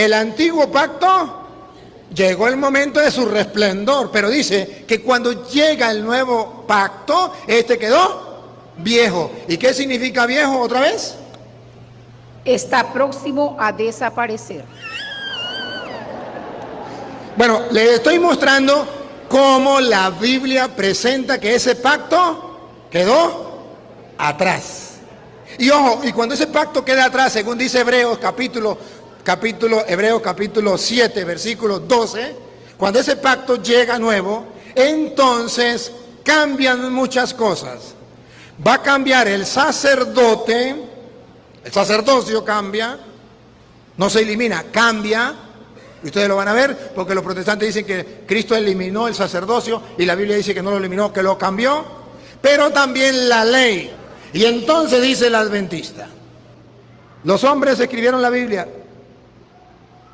el antiguo pacto llegó el momento de su resplendor, pero dice que cuando llega el nuevo pacto, este quedó viejo. ¿Y qué significa viejo otra vez? Está próximo a desaparecer. Bueno, les estoy mostrando cómo la Biblia presenta que ese pacto quedó atrás. Y ojo, y cuando ese pacto queda atrás, según dice Hebreos capítulo 7, versículo 12, cuando ese pacto llega nuevo, entonces cambian muchas cosas. Va a cambiar el sacerdote, el sacerdocio cambia, no se elimina, cambia. Y ustedes lo van a ver, porque los protestantes dicen que Cristo eliminó el sacerdocio y la Biblia dice que no lo eliminó, que lo cambió, pero también la ley. Y entonces dice el adventista, los hombres escribieron la Biblia,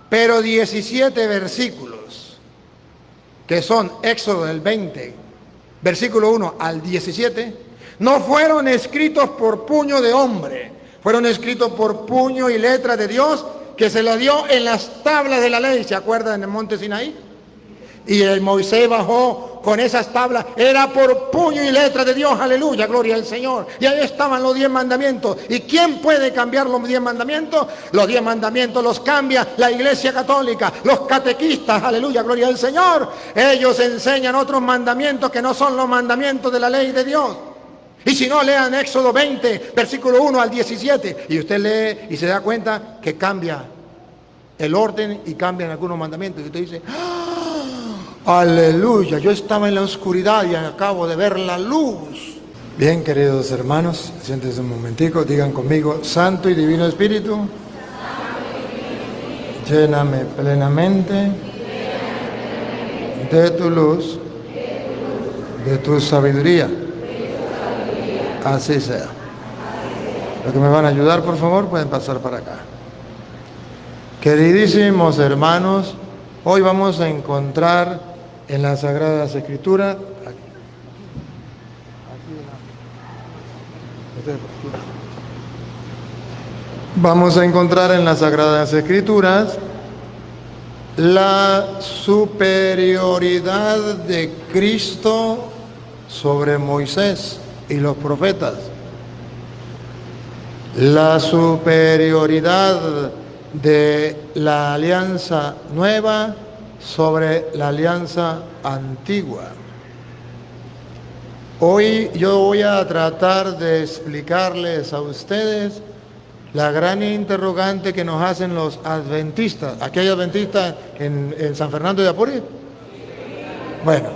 pero 17 versículos, que son Éxodo del 20, versículo 1 al 17, no fueron escritos por puño de hombre, fueron escritos por puño y letra de Dios, que se lo dio en las tablas de la ley. ¿Se acuerdan en el monte Sinaí? Y el Moisés bajó con esas tablas, era por puño y letra de Dios, aleluya, gloria al Señor. Y ahí estaban los 10 mandamientos. ¿Y quién puede cambiar los 10 mandamientos? Los 10 mandamientos los cambia la Iglesia Católica, los catequistas, aleluya, gloria al Señor. Ellos enseñan otros mandamientos que no son los mandamientos de la ley de Dios. Y si no, lean Éxodo 20, versículo 1 al 17, y usted lee y se da cuenta que cambia el orden y cambian algunos mandamientos. Y usted dice, ¡ah! ¡Aleluya! Yo estaba en la oscuridad y acabo de ver la luz. Bien, queridos hermanos, siéntense un momentico, digan conmigo, Santo y Divino Espíritu, lléname plenamente de tu luz, de tu sabiduría. Así sea. Los que me van a ayudar, por favor, pueden pasar para acá. Queridísimos hermanos, hoy vamos a encontrar en las Sagradas Escrituras, vamos a encontrar en las Sagradas Escrituras la superioridad de Cristo sobre Moisés y los profetas, la superioridad de la alianza nueva sobre la alianza antigua. Hoy yo voy a tratar de explicarles a ustedes la gran interrogante que nos hacen los adventistas. ¿Aquí hay adventistas en San Fernando de Apure? Bueno,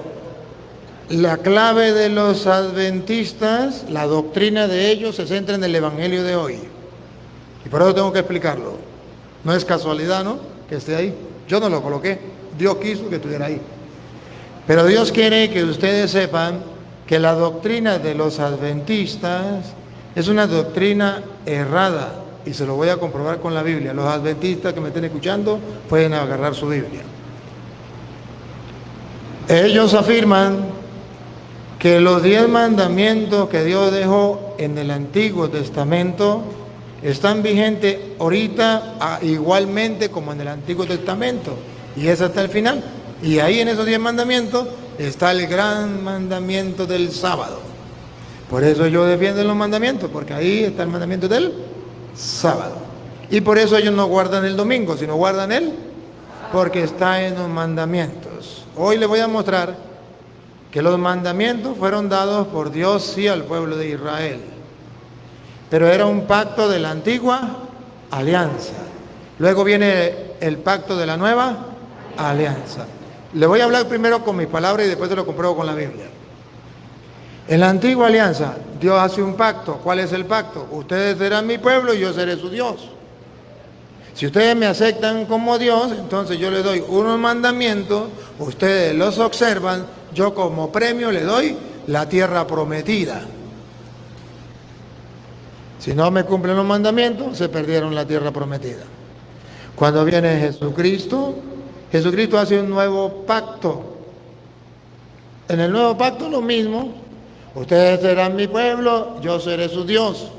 la clave de los adventistas, la doctrina de ellos se centra en el evangelio de hoy. Y por eso tengo que explicarlo. No es casualidad, ¿no?, que esté ahí. Yo no lo coloqué, Dios quiso que estuviera ahí. Pero Dios quiere que ustedes sepan que la doctrina de los adventistas es una doctrina errada. Y se lo voy a comprobar con la Biblia. Los adventistas que me estén escuchando pueden agarrar su Biblia. Ellos afirman que los 10 mandamientos que Dios dejó en el Antiguo Testamento están vigentes ahorita igualmente como en el Antiguo Testamento, y es hasta el final. Y ahí en esos 10 mandamientos está el gran mandamiento del sábado. Por eso yo defiendo los mandamientos, porque ahí está el mandamiento del sábado. Y por eso ellos no guardan el domingo, sino guardan porque está en los mandamientos. Hoy les voy a mostrar que los mandamientos fueron dados por Dios, sí, al pueblo de Israel, pero era un pacto de la antigua alianza. Luego viene el pacto de la nueva alianza. Le voy a hablar primero con mis palabras y después te lo compruebo con la Biblia. En la antigua alianza, Dios hace un pacto. ¿Cuál es el pacto? Ustedes serán mi pueblo y yo seré su Dios. Si ustedes me aceptan como Dios, entonces yo les doy unos mandamientos, ustedes los observan, yo como premio le doy la tierra prometida. Si no me cumplen los mandamientos, se perdieron la tierra prometida. Cuando viene Jesucristo, Jesucristo hace un nuevo pacto. En el nuevo pacto lo mismo, ustedes serán mi pueblo, yo seré su Dios.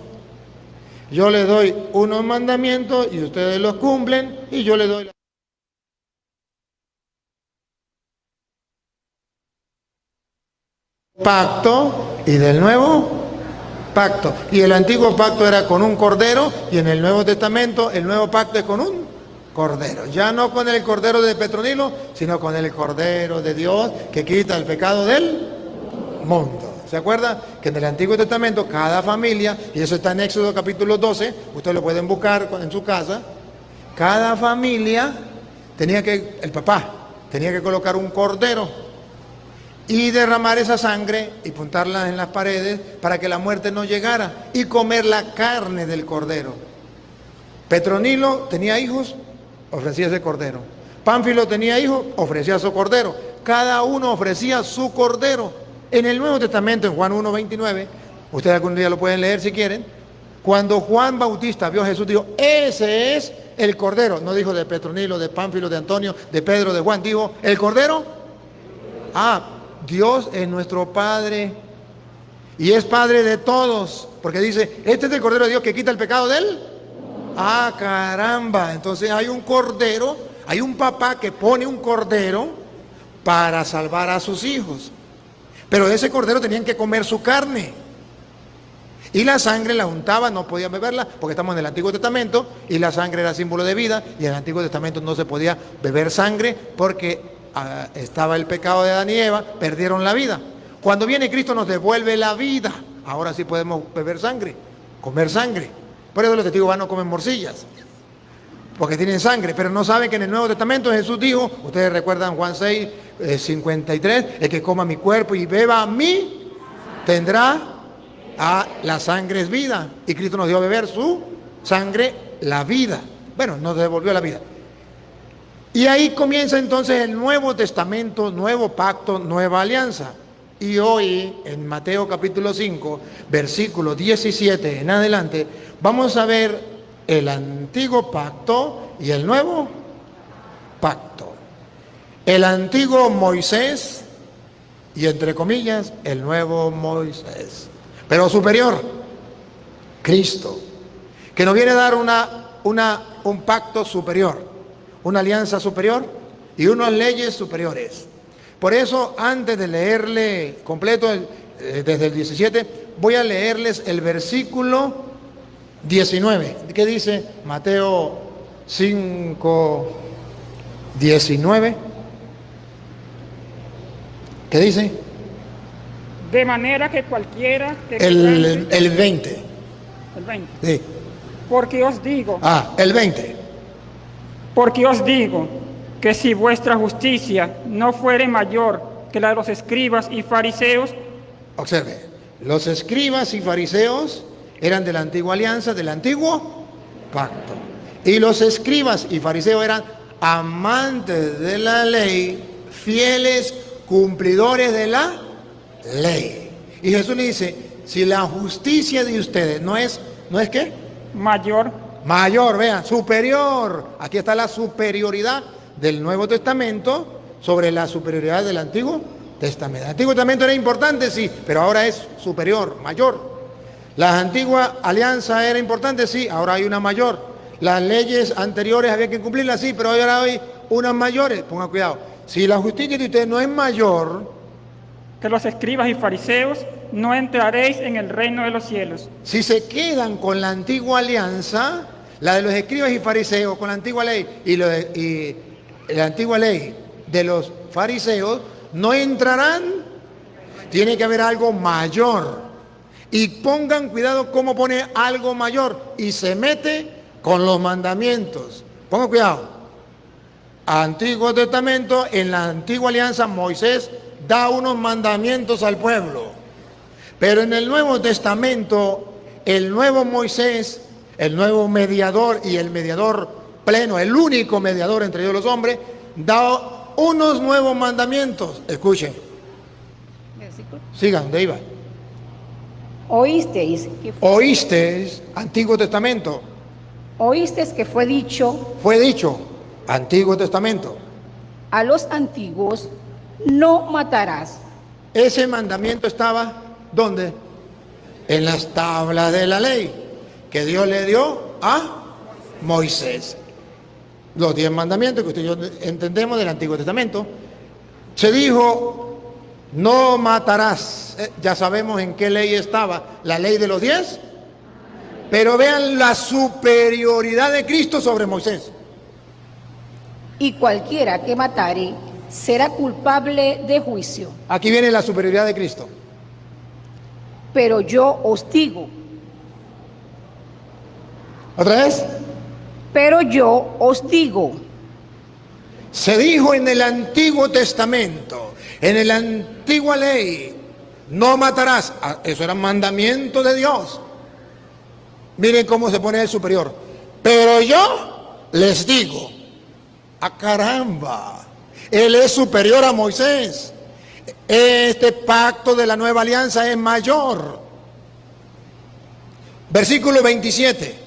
Yo les doy unos mandamientos y ustedes los cumplen, y yo les doy pacto y del nuevo pacto. Y el antiguo pacto era con un cordero, y en el Nuevo Testamento el nuevo pacto es con un cordero. Ya no con el cordero de Petronilo, sino con el cordero de Dios que quita el pecado del mundo. ¿Se acuerda? Que en el Antiguo Testamento cada familia, y eso está en Éxodo capítulo 12, ustedes lo pueden buscar en su casa, cada familia el papá tenía que colocar un cordero y derramar esa sangre y puntarla en las paredes para que la muerte no llegara, y comer la carne del cordero. Petronilo tenía hijos, ofrecía ese cordero. Pánfilo tenía hijos, ofrecía su cordero. Cada uno ofrecía su cordero. En el Nuevo Testamento, en Juan 1:29, ustedes algún día lo pueden leer si quieren, cuando Juan Bautista vio a Jesús, dijo, ese es el cordero. No dijo de Petronilo, de Pánfilo, de Antonio, de Pedro, de Juan, dijo, ¿el cordero? Dios es nuestro Padre y es Padre de todos, porque dice, este es el cordero de Dios que quita el pecado de él. Caramba, entonces hay un cordero, hay un papá que pone un cordero para salvar a sus hijos. Pero de ese cordero tenían que comer su carne. Y la sangre la untaban, no podían beberla, porque estamos en el Antiguo Testamento, y la sangre era símbolo de vida, y en el Antiguo Testamento no se podía beber sangre, porque estaba el pecado de Adán y Eva, perdieron la vida. Cuando viene Cristo nos devuelve la vida. Ahora sí podemos beber sangre, comer sangre. Por eso los testigos no comen morcillas, porque tienen sangre, pero no saben que en el Nuevo Testamento Jesús dijo, ustedes recuerdan Juan 6:53, el que coma mi cuerpo y beba a mí, tendrá la sangre es vida. Y Cristo nos dio a beber su sangre, la vida. Bueno, nos devolvió la vida. Y ahí comienza entonces el Nuevo Testamento, nuevo pacto, nueva alianza. Y hoy, en Mateo capítulo 5, versículo 17 en adelante, vamos a ver el antiguo pacto y el nuevo pacto. El antiguo Moisés y, entre comillas, el nuevo Moisés. Pero superior, Cristo, que nos viene a dar un pacto superior, una alianza superior y unas leyes superiores. Por eso, antes de leerle completo desde el 17, voy a leerles el versículo 19. ¿Qué dice Mateo 5, 19? ¿Qué dice? De manera que cualquiera que el 20. El 20. Sí. Porque os digo. El 20. Porque os digo que si vuestra justicia no fuere mayor que la de los escribas y fariseos. Observe, los escribas y fariseos eran de la antigua alianza, del antiguo pacto. Y los escribas y fariseos eran amantes de la ley, fieles cumplidores de la ley. Y Jesús le dice, si la justicia de ustedes ¿no es qué? Mayor, vean, superior. Aquí está la superioridad del Nuevo Testamento sobre la superioridad del Antiguo Testamento. El Antiguo Testamento era importante, sí, pero ahora es superior, mayor. La antigua alianza era importante, sí, ahora hay una mayor. Las leyes anteriores había que cumplirlas, sí, pero ahora hay unas mayores. Pongan cuidado. Si la justicia de ustedes no es mayor que los escribas y fariseos, no entraréis en el reino de los cielos. Si se quedan con la antigua alianza, la de los escribas y fariseos, con la antigua ley y la antigua ley de los fariseos, no entrarán. Tiene que haber algo mayor. Y pongan cuidado cómo pone algo mayor. Y se mete con los mandamientos. Pongan cuidado. Antiguo Testamento, en la antigua alianza, Moisés da unos mandamientos al pueblo. Pero en el Nuevo Testamento, el nuevo Moisés, el nuevo mediador y el mediador pleno, el único mediador entre Dios y los hombres, da unos nuevos mandamientos. Escuchen. Sigan, ¿dónde iba? Oísteis, Antiguo Testamento. Oísteis que fue dicho, Antiguo Testamento. a los antiguos, no matarás. Ese mandamiento estaba, ¿dónde? En las tablas de la ley que Dios le dio a Moisés. Los 10 mandamientos que usted y yo entendemos del Antiguo Testamento. Se dijo, No matarás. Ya sabemos en qué ley estaba, la ley de los 10. Pero vean la superioridad de Cristo sobre Moisés. Y cualquiera que matare será culpable de juicio. Aquí viene la superioridad de Cristo. Pero yo os digo, ¿Otra vez? pero yo os digo, Se dijo en el Antiguo Testamento, en la antigua ley, no matarás. Eso era mandamiento de Dios. Miren cómo se pone el superior. Pero yo les digo, ¡a caramba! Él es superior a Moisés. Este pacto de la nueva alianza es mayor. Versículo 27.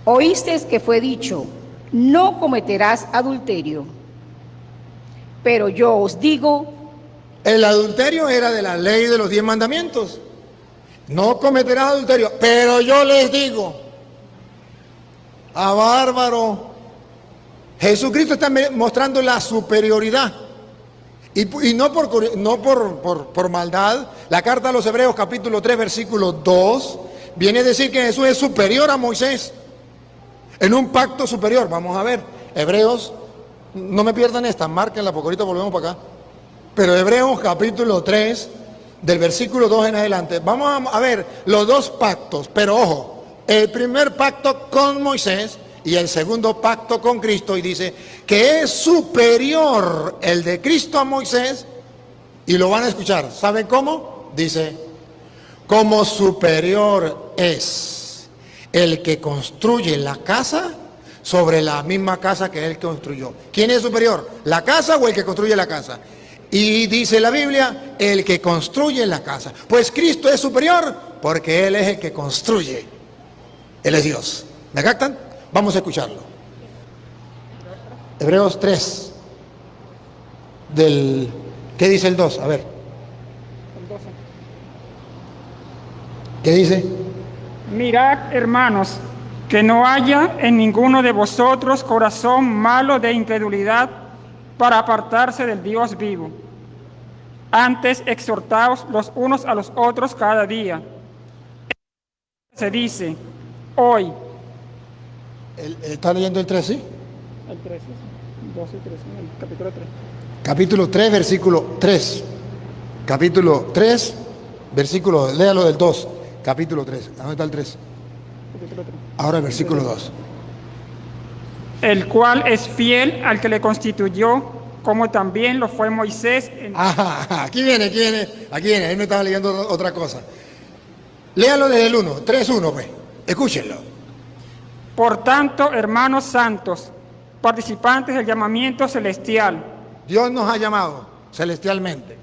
oísteis que fue dicho, no cometerás adulterio. Pero yo os digo, El adulterio era de la ley de los 10 mandamientos. No cometerás adulterio. Pero yo les digo, ¡a bárbaro! Jesucristo está mostrando la superioridad. Y no por maldad. La carta a los Hebreos capítulo 3 versículo 2 viene a decir que Jesús es superior a Moisés. En un pacto superior. Vamos a ver. Hebreos, no me pierdan esta, márquenla porque ahorita volvemos para acá. Pero Hebreos capítulo 3 del versículo 2 en adelante. Vamos a ver los dos pactos. Pero ojo, el primer pacto con Moisés y el segundo pacto con Cristo, y dice que es superior el de Cristo a Moisés, y lo van a escuchar. ¿Saben cómo? Dice, como superior es el que construye la casa sobre la misma casa que él construyó. ¿Quién es superior? ¿La casa o el que construye la casa? Y dice la Biblia, el que construye la casa. Pues Cristo es superior porque Él es el que construye. Él es Dios. ¿Me captan? Vamos a escucharlo. Hebreos 3. ¿Qué dice el 2? A ver. ¿Qué dice? Mirad, hermanos, que no haya en ninguno de vosotros corazón malo de incredulidad para apartarse del Dios vivo. Antes exhortaos los unos a los otros cada día. Se dice, hoy. ¿Está leyendo el 3, sí? El 3, 12 y 13, el capítulo 3. Capítulo 3, versículo 3. Capítulo 3, versículo, léalo del 2. Capítulo 3. ¿Dónde está el 3? Capítulo 3. Ahora el versículo 2. El cual es fiel al que le constituyó, como también lo fue Moisés. Ajá, aquí viene. Él me estaba leyendo otra cosa. Léalo desde el 1, 3:1, pues. Escúchenlo. Por tanto, hermanos santos, participantes del llamamiento celestial, Dios nos ha llamado celestialmente.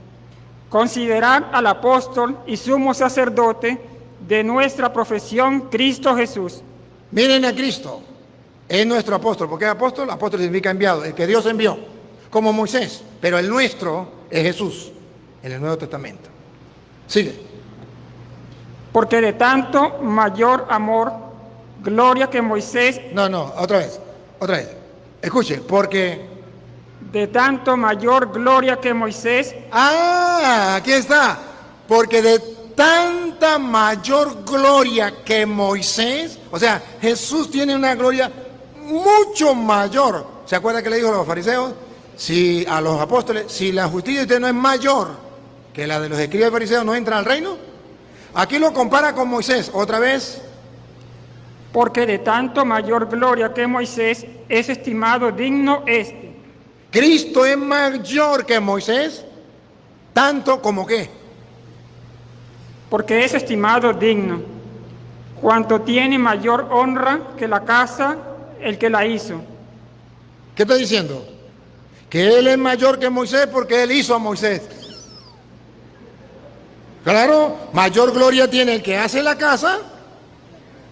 considerad al apóstol y sumo sacerdote de nuestra profesión, Cristo Jesús. Miren a Cristo. Es nuestro apóstol. ¿Por qué apóstol? Apóstol significa enviado, el que Dios envió, como Moisés. Pero el nuestro es Jesús, en el Nuevo Testamento. Sigue. Porque de tanto mayor amor, gloria que Moisés, No, otra vez. Escuche, porque... de tanto mayor gloria que Moisés, aquí está. Porque de tanta mayor gloria que Moisés, o sea, Jesús tiene una gloria mucho mayor. ¿Se acuerda que le dijo a los fariseos? Si a los apóstoles, si la justicia de usted no es mayor que la de los escribas y fariseos, ¿no entra al reino? Aquí lo compara con Moisés, otra vez. porque de tanto mayor gloria que Moisés es estimado digno este. Cristo es mayor que Moisés, tanto como qué. Porque es estimado digno, cuanto tiene mayor honra que la casa el que la hizo. ¿Qué está diciendo? Que él es mayor que Moisés porque él hizo a Moisés. Claro, mayor gloria tiene el que hace la casa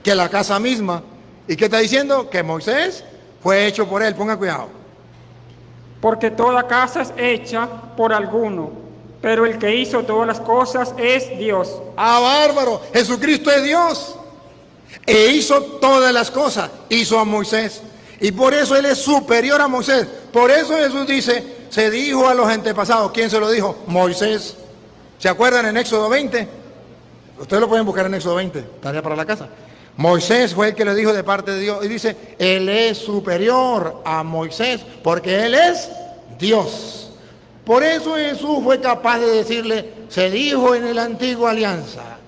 que la casa misma. ¿Y qué está diciendo? Que Moisés fue hecho por él. Ponga cuidado. Porque toda casa es hecha por alguno, pero el que hizo todas las cosas es Dios. ¡Ah, bárbaro! Jesucristo es Dios. E hizo todas las cosas. Hizo a Moisés. Y por eso él es superior a Moisés. Por eso Jesús dice, se dijo a los antepasados. ¿Quién se lo dijo? Moisés. ¿Se acuerdan en Éxodo 20? Ustedes lo pueden buscar en Éxodo 20, tarea para la casa. Moisés fue el que le dijo de parte de Dios y dice, Él es superior a Moisés porque Él es Dios. Por eso Jesús fue capaz de decirle, se dijo en la antigua alianza,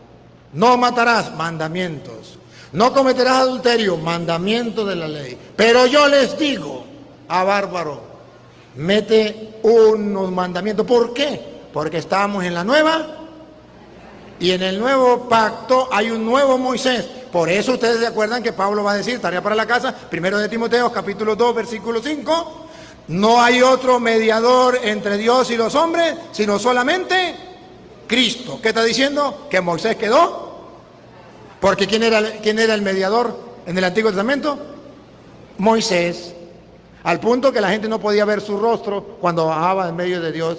no matarás, mandamientos. No cometerás adulterio, mandamiento de la ley. Pero yo les digo, a bárbaro, mete unos mandamientos. ¿Por qué? Porque estamos en la nueva y en el nuevo pacto hay un nuevo Moisés. Por eso ustedes se acuerdan que Pablo va a decir, tarea para la casa, 1 de Timoteo, capítulo 2, versículo 5, no hay otro mediador entre Dios y los hombres, sino solamente Cristo. ¿Qué está diciendo? Que Moisés quedó. Porque ¿quién era el mediador en el Antiguo Testamento? Moisés. Al punto que la gente no podía ver su rostro cuando bajaba en medio de Dios.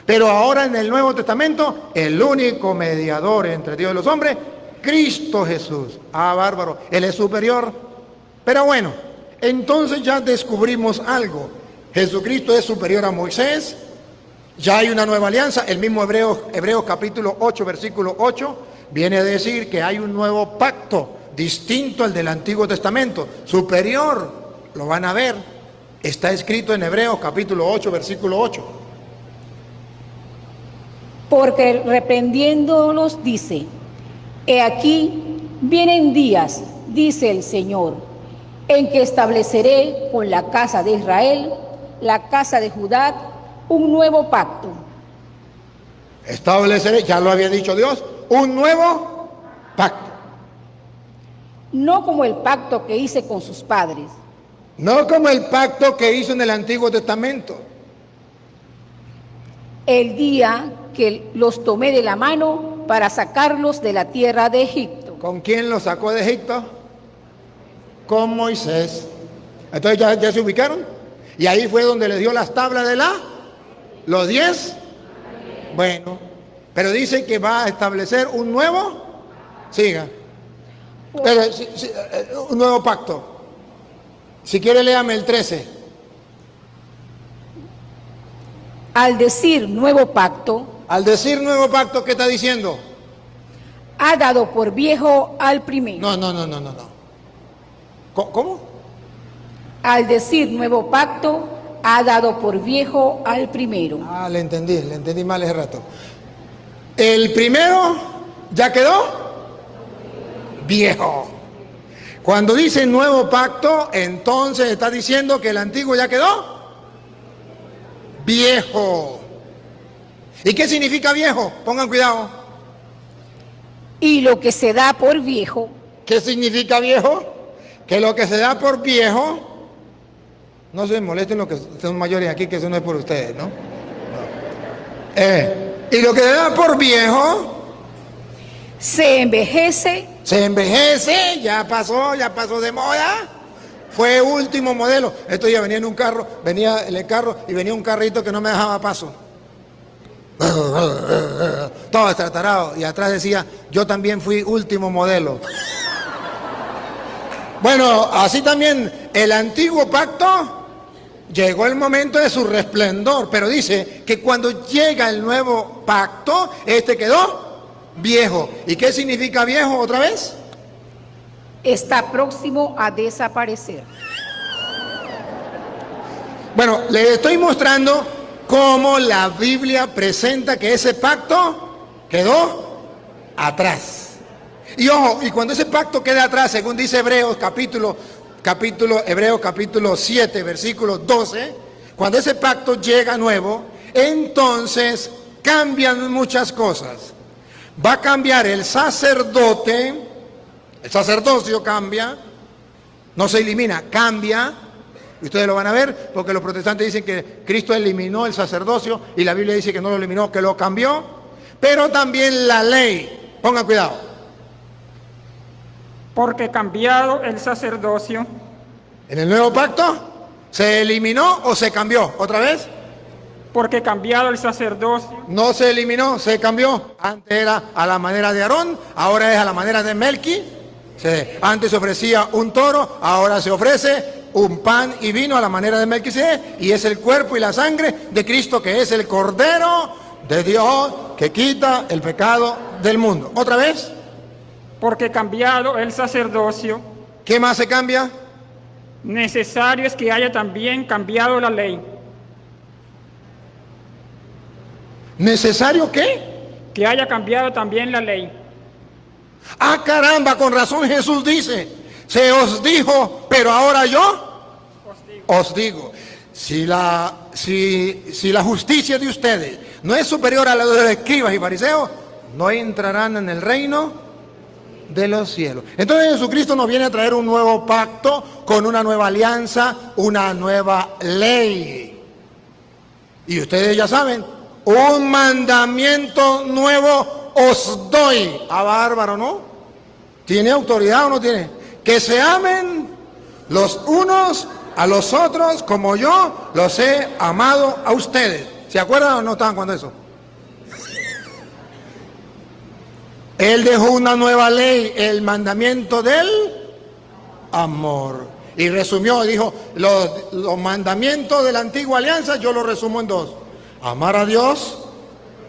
Pero ahora en el Nuevo Testamento, el único mediador entre Dios y los hombres, Cristo Jesús. Ah, bárbaro, Él es superior. Pero bueno, entonces ya descubrimos algo. Jesucristo es superior a Moisés. Ya hay una nueva alianza. El mismo Hebreos capítulo 8, versículo 8, viene a decir que hay un nuevo pacto, distinto al del Antiguo Testamento, superior. Lo van a ver. Está escrito en Hebreos capítulo 8, versículo 8. Porque reprendiéndolos dice, he aquí vienen días, dice el Señor, en que estableceré con la casa de Israel, la casa de Judá, un nuevo pacto. Estableceré, ya lo había dicho Dios, un nuevo pacto. No como el pacto que hice con sus padres. No como el pacto que hizo en el Antiguo Testamento. El día que los tomé de la mano para sacarlos de la tierra de Egipto. ¿Con quién los sacó de Egipto? Con Moisés. Entonces ya se ubicaron. Y ahí fue donde le dio las tablas de los 10. Bueno, pero dice que va a establecer un nuevo, siga, pero, un nuevo pacto. Si quiere léame el 13. Al decir nuevo pacto, ¿qué está diciendo? ha dado por viejo al primero. No. ¿Cómo? Al decir nuevo pacto, ha dado por viejo al primero. Ah, le entendí mal ese rato. El primero ya quedó viejo. Cuando dice nuevo pacto, entonces está diciendo que el antiguo ya quedó viejo. ¿Y qué significa viejo? Pongan cuidado. Y lo que se da por viejo. ¿Qué significa viejo? Que lo que se da por viejo, no se molesten los que son mayores aquí, que eso no es por ustedes, ¿no? Y lo que se da por viejo, se envejece, ya pasó de moda, fue último modelo. Esto ya venía en el carro y venía un carrito que no me dejaba paso. Todo estratarado, y atrás decía, yo también fui último modelo. Bueno, así también el antiguo pacto llegó el momento de su resplendor, pero dice que cuando llega el nuevo pacto, este quedó viejo. ¿Y qué significa viejo otra vez? Está próximo a desaparecer. Bueno, le estoy mostrando cómo la Biblia presenta que ese pacto quedó atrás. Y ojo, y cuando ese pacto queda atrás, según dice Hebreos capítulo 7, versículo 12, cuando ese pacto llega nuevo, entonces cambian muchas cosas. Va a cambiar el sacerdocio cambia, no se elimina, cambia. Y ustedes lo van a ver, porque los protestantes dicen que Cristo eliminó el sacerdocio y la Biblia dice que no lo eliminó, que lo cambió. Pero también la ley, pongan cuidado. Porque cambiado el sacerdocio. ¿En el nuevo pacto se eliminó o se cambió? ¿Otra vez? Porque cambiado el sacerdocio. No se eliminó, se cambió. Antes era a la manera de Aarón, ahora es a la manera de Melqui. Antes se ofrecía un toro, ahora se ofrece un pan y vino a la manera de Melquisedec, y es el cuerpo y la sangre de Cristo, que es el Cordero de Dios que quita el pecado del mundo. ¿Otra vez? Porque cambiado el sacerdocio, ¿Qué más se cambia? necesario es que haya también cambiado la ley. ¿Necesario qué? Que haya cambiado también la ley. Ah, caramba, con razón Jesús dice, se os dijo, pero ahora yo os digo. Si la justicia de ustedes no es superior a la de los escribas y fariseos, no entrarán en el reino de los cielos. Entonces Jesucristo nos viene a traer un nuevo pacto con una nueva alianza, una nueva ley. Y ustedes ya saben, un mandamiento nuevo os doy. Ah, bárbaro, ¿no? ¿Tiene autoridad o no tiene? Que se amen los unos a los otros como yo los he amado a ustedes. ¿Se acuerdan o no estaban cuando eso? Él dejó una nueva ley, el mandamiento del amor. Y resumió, dijo, los mandamientos de la antigua alianza yo los resumo en dos. Amar a Dios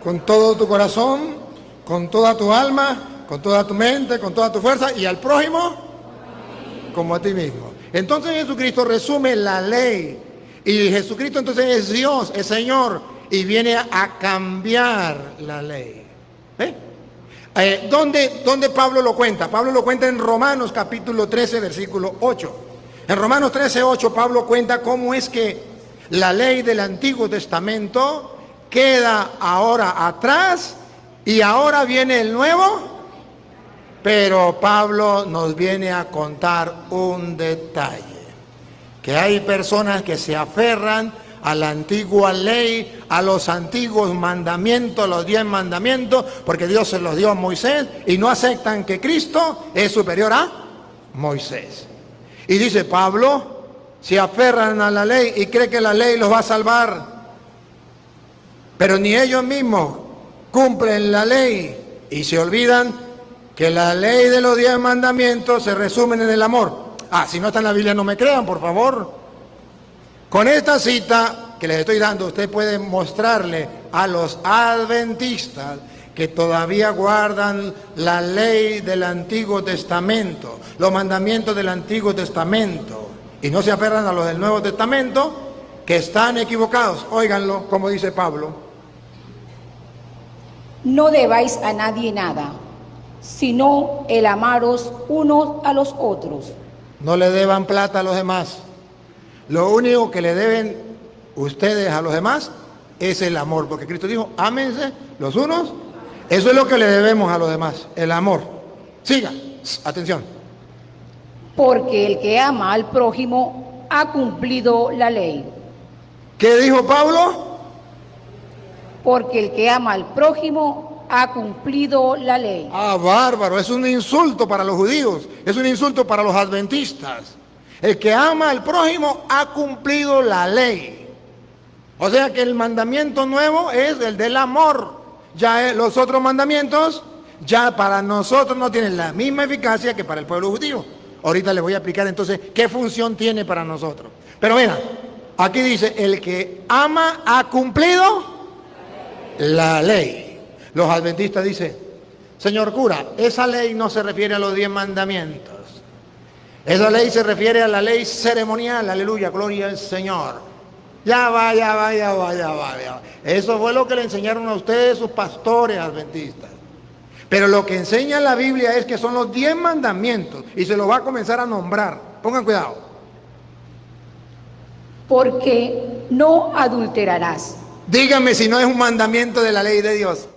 con todo tu corazón, con toda tu alma, con toda tu mente, con toda tu fuerza, y al prójimo como a ti mismo. Entonces Jesucristo resume la ley. Y Jesucristo entonces es Dios, es Señor, y viene a cambiar la ley. ¿Dónde Pablo lo cuenta? Pablo lo cuenta en Romanos capítulo 13, versículo 8. En Romanos 13, 8 Pablo cuenta cómo es que la ley del Antiguo Testamento queda ahora atrás y ahora viene el Nuevo. Pero Pablo nos viene a contar un detalle, que hay personas que se aferran a la antigua ley, a los antiguos mandamientos, los 10 mandamientos, porque Dios se los dio a Moisés, y no aceptan que Cristo es superior a Moisés. Y dice Pablo, se aferran a la ley y creen que la ley los va a salvar, pero ni ellos mismos cumplen la ley y se olvidan que la ley de los 10 mandamientos se resumen en el amor. Ah, si no está en la Biblia no me crean, por favor. Con esta cita que les estoy dando, usted puede mostrarle a los adventistas que todavía guardan la ley del Antiguo Testamento, los mandamientos del Antiguo Testamento, y no se aferran a los del Nuevo Testamento, que están equivocados. Óiganlo, como dice Pablo. No debáis a nadie nada, sino el amaros unos a los otros. No le deban plata a los demás. Lo único que le deben ustedes a los demás es el amor, porque Cristo dijo, ámense los unos. Eso es lo que le debemos a los demás, el amor. Siga, atención. Porque el que ama al prójimo ha cumplido la ley. ¿Qué dijo Pablo? Porque el que ama al prójimo ha cumplido la ley. Ah, bárbaro, es un insulto para los judíos, es un insulto para los adventistas. El que ama al prójimo ha cumplido la ley. O sea que el mandamiento nuevo es el del amor. Ya los otros mandamientos, ya para nosotros no tienen la misma eficacia que para el pueblo judío. Ahorita les voy a explicar entonces qué función tiene para nosotros. Pero mira, aquí dice, el que ama ha cumplido la ley. Los adventistas dicen, señor cura, esa ley no se refiere a los 10 mandamientos. Esa ley se refiere a la ley ceremonial, aleluya, gloria al Señor. Ya va. Eso fue lo que le enseñaron a ustedes sus pastores adventistas. Pero lo que enseña la Biblia es que son los 10 mandamientos y se los va a comenzar a nombrar. Pongan cuidado. Porque no adulterarás. Dígame si no es un mandamiento de la ley de Dios.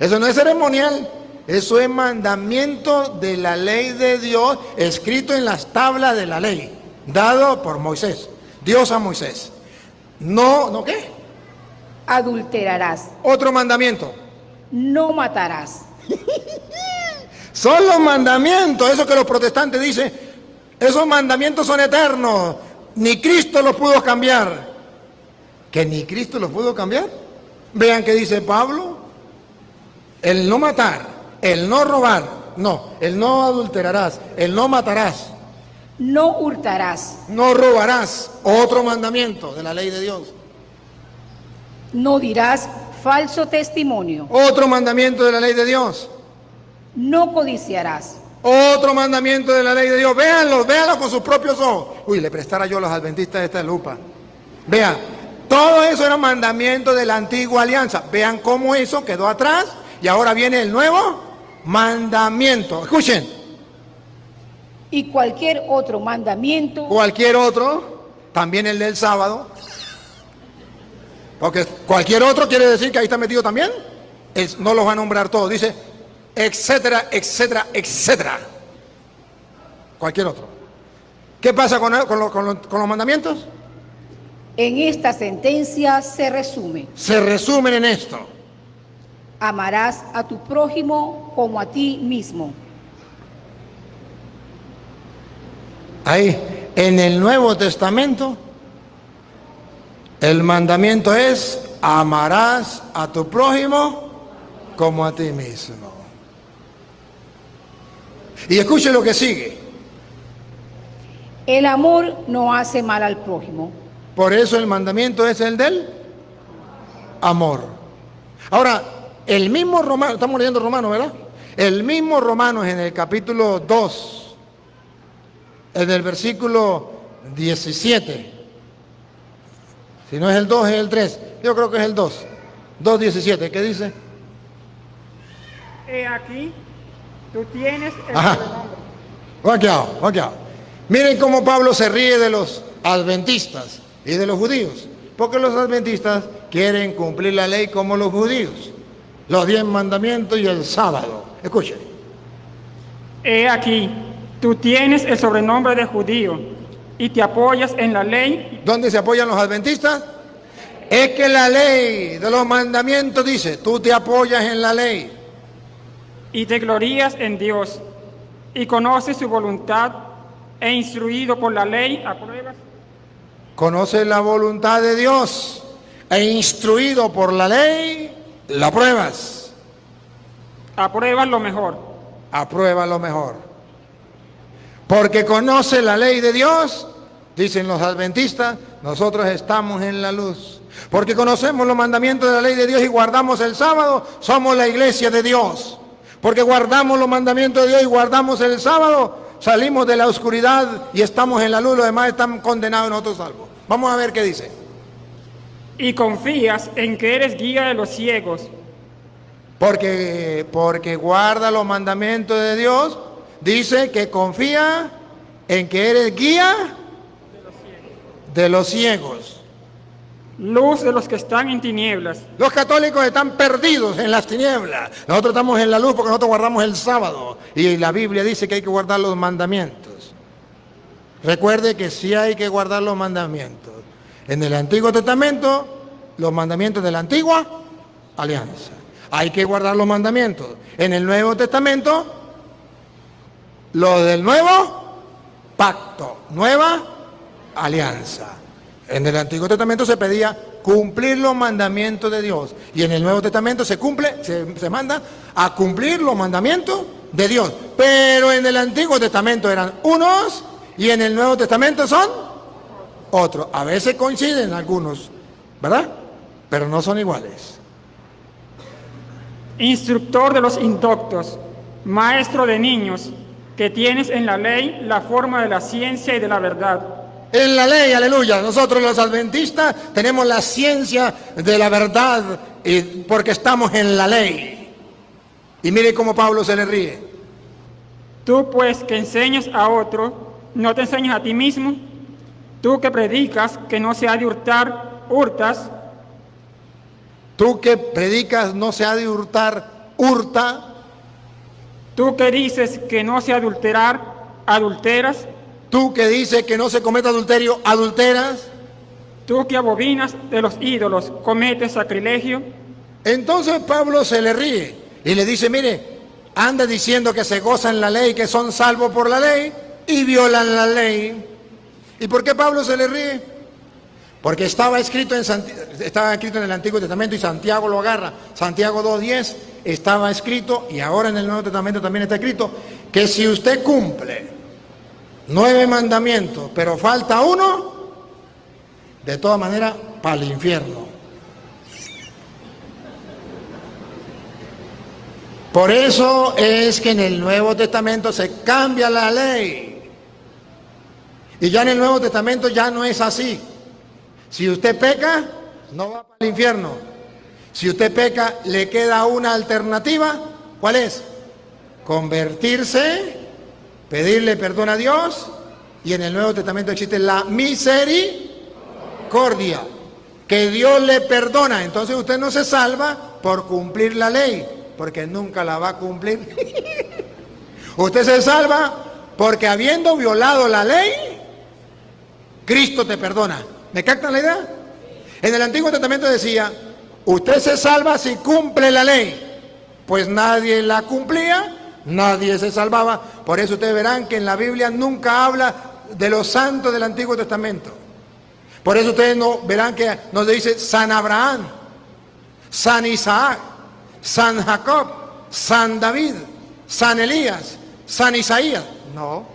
Eso no es ceremonial. Eso es mandamiento de la ley de Dios, escrito en las tablas de la ley, dado por Moisés, Dios a Moisés. ¿No qué? Adulterarás. Otro mandamiento. No matarás. Son los mandamientos, eso que los protestantes dicen, esos mandamientos son eternos, ni Cristo los pudo cambiar. ¿Que ni Cristo los pudo cambiar? Vean qué dice Pablo, el no matar, el no robar, no, el no adulterarás, el no matarás. no hurtarás, no robarás, otro mandamiento de la ley de Dios. no dirás falso testimonio, Otro mandamiento de la ley de Dios. no codiciarás, Otro mandamiento de la ley de Dios. Véanlo con sus propios ojos. Uy, le prestara yo a los adventistas esta lupa. Vean, todo eso era mandamiento de la antigua alianza. Vean cómo eso quedó atrás y ahora viene el nuevo mandamiento. Escuchen. y cualquier otro mandamiento Cualquier otro, también el del sábado. Porque cualquier otro quiere decir que ahí está metido también. No los va a nombrar todos. Dice, etcétera, etcétera, etcétera. Cualquier otro. ¿Qué pasa con los mandamientos? En esta sentencia se resume: Se resumen en esto. amarás a tu prójimo como a ti mismo. Ahí, en el Nuevo Testamento, el mandamiento es, amarás a tu prójimo como a ti mismo. Y escuche lo que sigue. El amor no hace mal al prójimo. Por eso el mandamiento es el del amor. Ahora, el mismo Romano, estamos leyendo Romanos, ¿verdad? El mismo Romanos en el capítulo 2, en el versículo 17. Si no es el 2, es el 3. Yo creo que es el 2. 2:17. ¿Qué dice? He aquí, tú tienes el Ajá. sobrenombre. Vaqueado. Miren cómo Pablo se ríe de los adventistas y de los judíos. Porque los adventistas quieren cumplir la ley como los judíos. Los 10 mandamientos y el sábado. Escuchen. He aquí, tú tienes el sobrenombre de judío y te apoyas en la ley. ¿Dónde se apoyan los adventistas? Es que la ley de los mandamientos dice, tú te apoyas en la ley. Y te glorías en Dios, y conoces su voluntad, e instruido por la ley, apruebas. Conoces la voluntad de Dios e instruido por la ley, la pruebas. Apruebas lo mejor. Aprueba lo mejor. Porque conoce la ley de Dios, dicen los adventistas, nosotros estamos en la luz. Porque conocemos los mandamientos de la ley de Dios y guardamos el sábado, somos la iglesia de Dios. Porque guardamos los mandamientos de Dios y guardamos el sábado, salimos de la oscuridad y estamos en la luz, los demás están condenados y nosotros salvos. Vamos a ver qué dice. Y confías en que eres guía de los ciegos. Porque guarda los mandamientos de Dios, dice que confía en que eres guía de los ciegos. Luz de los que están en tinieblas. Los católicos están perdidos en las tinieblas. Nosotros estamos en la luz porque nosotros guardamos el sábado. Y la Biblia dice que hay que guardar los mandamientos. Recuerde que sí hay que guardar los mandamientos. En el Antiguo Testamento, los mandamientos de la antigua alianza. Hay que guardar los mandamientos. En el Nuevo Testamento, los del nuevo pacto, nueva alianza. En el Antiguo Testamento se pedía cumplir los mandamientos de Dios. Y en el Nuevo Testamento se manda a cumplir los mandamientos de Dios. Pero en el Antiguo Testamento eran unos y en el Nuevo Testamento son otros. A veces coinciden algunos, ¿verdad? Pero no son iguales. Instructor de los indoctos, maestro de niños, que tienes en la ley la forma de la ciencia y de la verdad. En la ley, aleluya. Nosotros los adventistas tenemos la ciencia de la verdad porque estamos en la ley. Y mire cómo Pablo se le ríe. Tú pues que enseñas a otro, ¿no te enseñas a ti mismo? Tú que predicas que no se ha de hurtar, hurtas. Tú que predicas no se ha de hurtar, hurta. Tú que dices que no se ha de adulterar, adulteras. Tú que dices que no se cometa adulterio, adulteras. Tú que abominas de los ídolos, cometes sacrilegio. Entonces Pablo se le ríe y le dice, mire, anda diciendo que se gozan la ley, que son salvos por la ley y violan la ley. ¿Y por qué Pablo se le ríe? Porque estaba escrito en el Antiguo Testamento y Santiago lo agarra. Santiago 2:10 estaba escrito y ahora en el Nuevo Testamento también está escrito que si usted cumple 9 mandamientos, pero falta uno, de todas maneras, para el infierno. Por eso es que en el Nuevo Testamento se cambia la ley. Y ya en el Nuevo Testamento ya no es así. Si usted peca, no va para el infierno. Si usted peca, le queda una alternativa. ¿Cuál es? Convertirse, pedirle perdón a Dios. Y en el Nuevo Testamento existe la misericordia, que Dios le perdona. Entonces usted no se salva por cumplir la ley, porque nunca la va a cumplir. Usted se salva porque habiendo violado la ley, Cristo te perdona. ¿Me captan la idea? En el Antiguo Testamento decía, usted se salva si cumple la ley. Pues nadie la cumplía, nadie se salvaba. Por eso ustedes verán que en la Biblia nunca habla de los santos del Antiguo Testamento. Por eso ustedes no verán que nos dice San Abraham, San Isaac, San Jacob, San David, San Elías, San Isaías. No.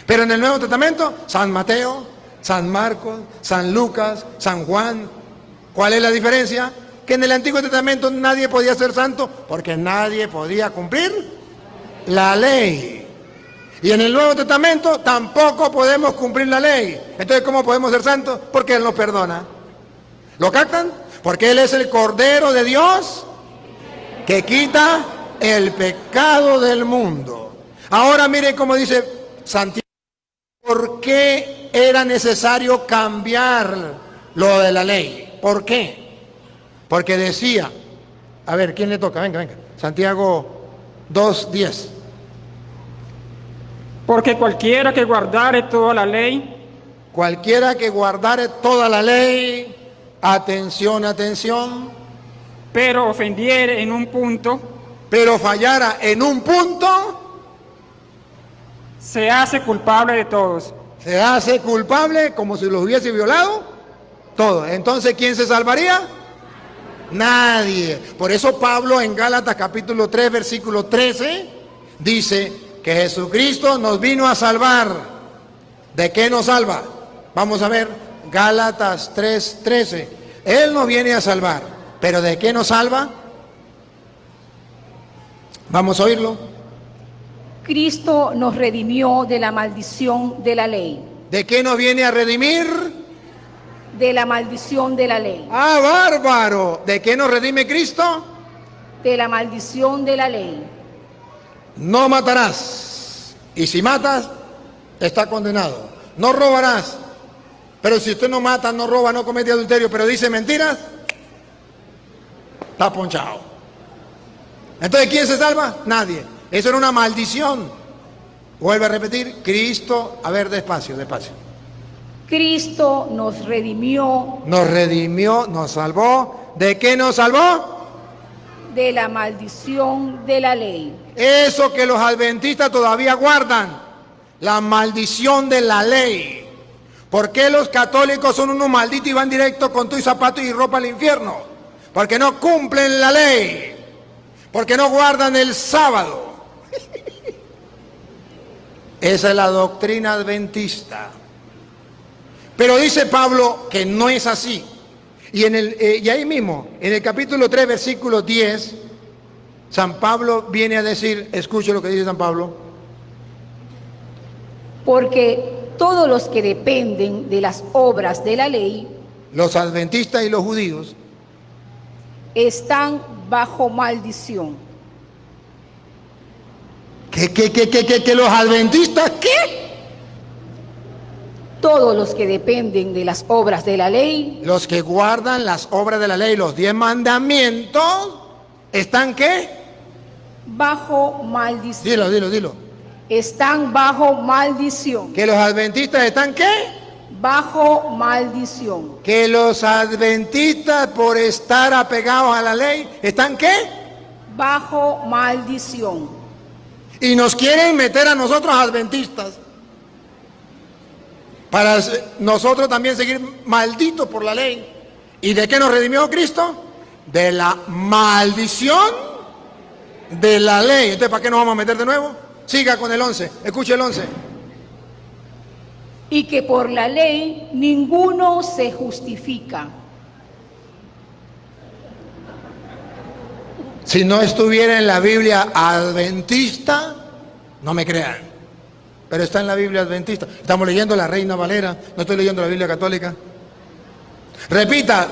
Pero en el Nuevo Testamento, San Mateo, San Marcos, San Lucas, San Juan. ¿Cuál es la diferencia? Que en el Antiguo Testamento nadie podía ser santo porque nadie podía cumplir la ley. Y en el Nuevo Testamento tampoco podemos cumplir la ley. Entonces, ¿cómo podemos ser santos? Porque Él nos perdona. ¿Lo captan? Porque Él es el Cordero de Dios que quita el pecado del mundo. Ahora miren cómo dice Santiago. ¿Por qué era necesario cambiar lo de la ley? ¿Por qué? Porque decía, a ver, ¿quién le toca? Venga, venga. Santiago 2:10. Porque cualquiera que guardare toda la ley, Cualquiera que guardare toda la ley, atención, atención, pero ofendiere en un punto, pero fallara en un punto, se hace culpable de todos. se hace culpable como si los hubiese violado todo. Entonces, ¿quién se salvaría? Nadie. Por eso Pablo en Gálatas capítulo 3, versículo 13, dice que Jesucristo nos vino a salvar. ¿De qué nos salva? Vamos a ver, Gálatas 3:13. Él nos viene a salvar, pero ¿de qué nos salva? Vamos a oírlo. Cristo nos redimió de la maldición de la ley. ¿De qué nos viene a redimir? De la maldición de la ley. ¡Ah, bárbaro! ¿De qué nos redime Cristo? De la maldición de la ley. No matarás. Y si matas, está condenado. No robarás. Pero si usted no mata, no roba, no comete adulterio, pero dice mentiras, está ponchado. Entonces, ¿quién se salva? Nadie. Eso era una maldición. Vuelve a repetir, Cristo, a ver, despacio, despacio. Cristo nos redimió Nos redimió, nos salvó. ¿De qué nos salvó? de la maldición de la ley. Eso que los adventistas todavía guardan, la maldición de la ley. ¿Por qué los católicos son unos malditos y van directo con tu zapato y ropa al infierno? Porque no cumplen la ley, porque no guardan el sábado. Esa es la doctrina adventista. Pero dice Pablo que no es así. Y ahí mismo, en el capítulo 3, versículo 10, San Pablo viene a decir, escuche lo que dice San Pablo. Porque todos los que dependen de las obras de la ley Los adventistas y los judíos están bajo maldición. ¿Que los adventistas qué? Todos los que dependen de las obras de la ley Los que guardan las obras de la ley, los 10 mandamientos, ¿están qué? bajo maldición. Dilo. Están bajo maldición. ¿Que los adventistas están qué? Bajo maldición. Que los adventistas por estar apegados a la ley, ¿están qué? Bajo maldición. Y nos quieren meter a nosotros adventistas para nosotros también seguir malditos por la ley. ¿Y de qué nos redimió Cristo? De la maldición de la ley. Entonces, ¿para qué nos vamos a meter de nuevo? Siga con el 11, escuche el 11. y que por la ley ninguno se justifica. Si no estuviera en la Biblia adventista, no me crean, pero está en la Biblia adventista. Estamos leyendo la Reina Valera, no estoy leyendo la Biblia católica. Repita,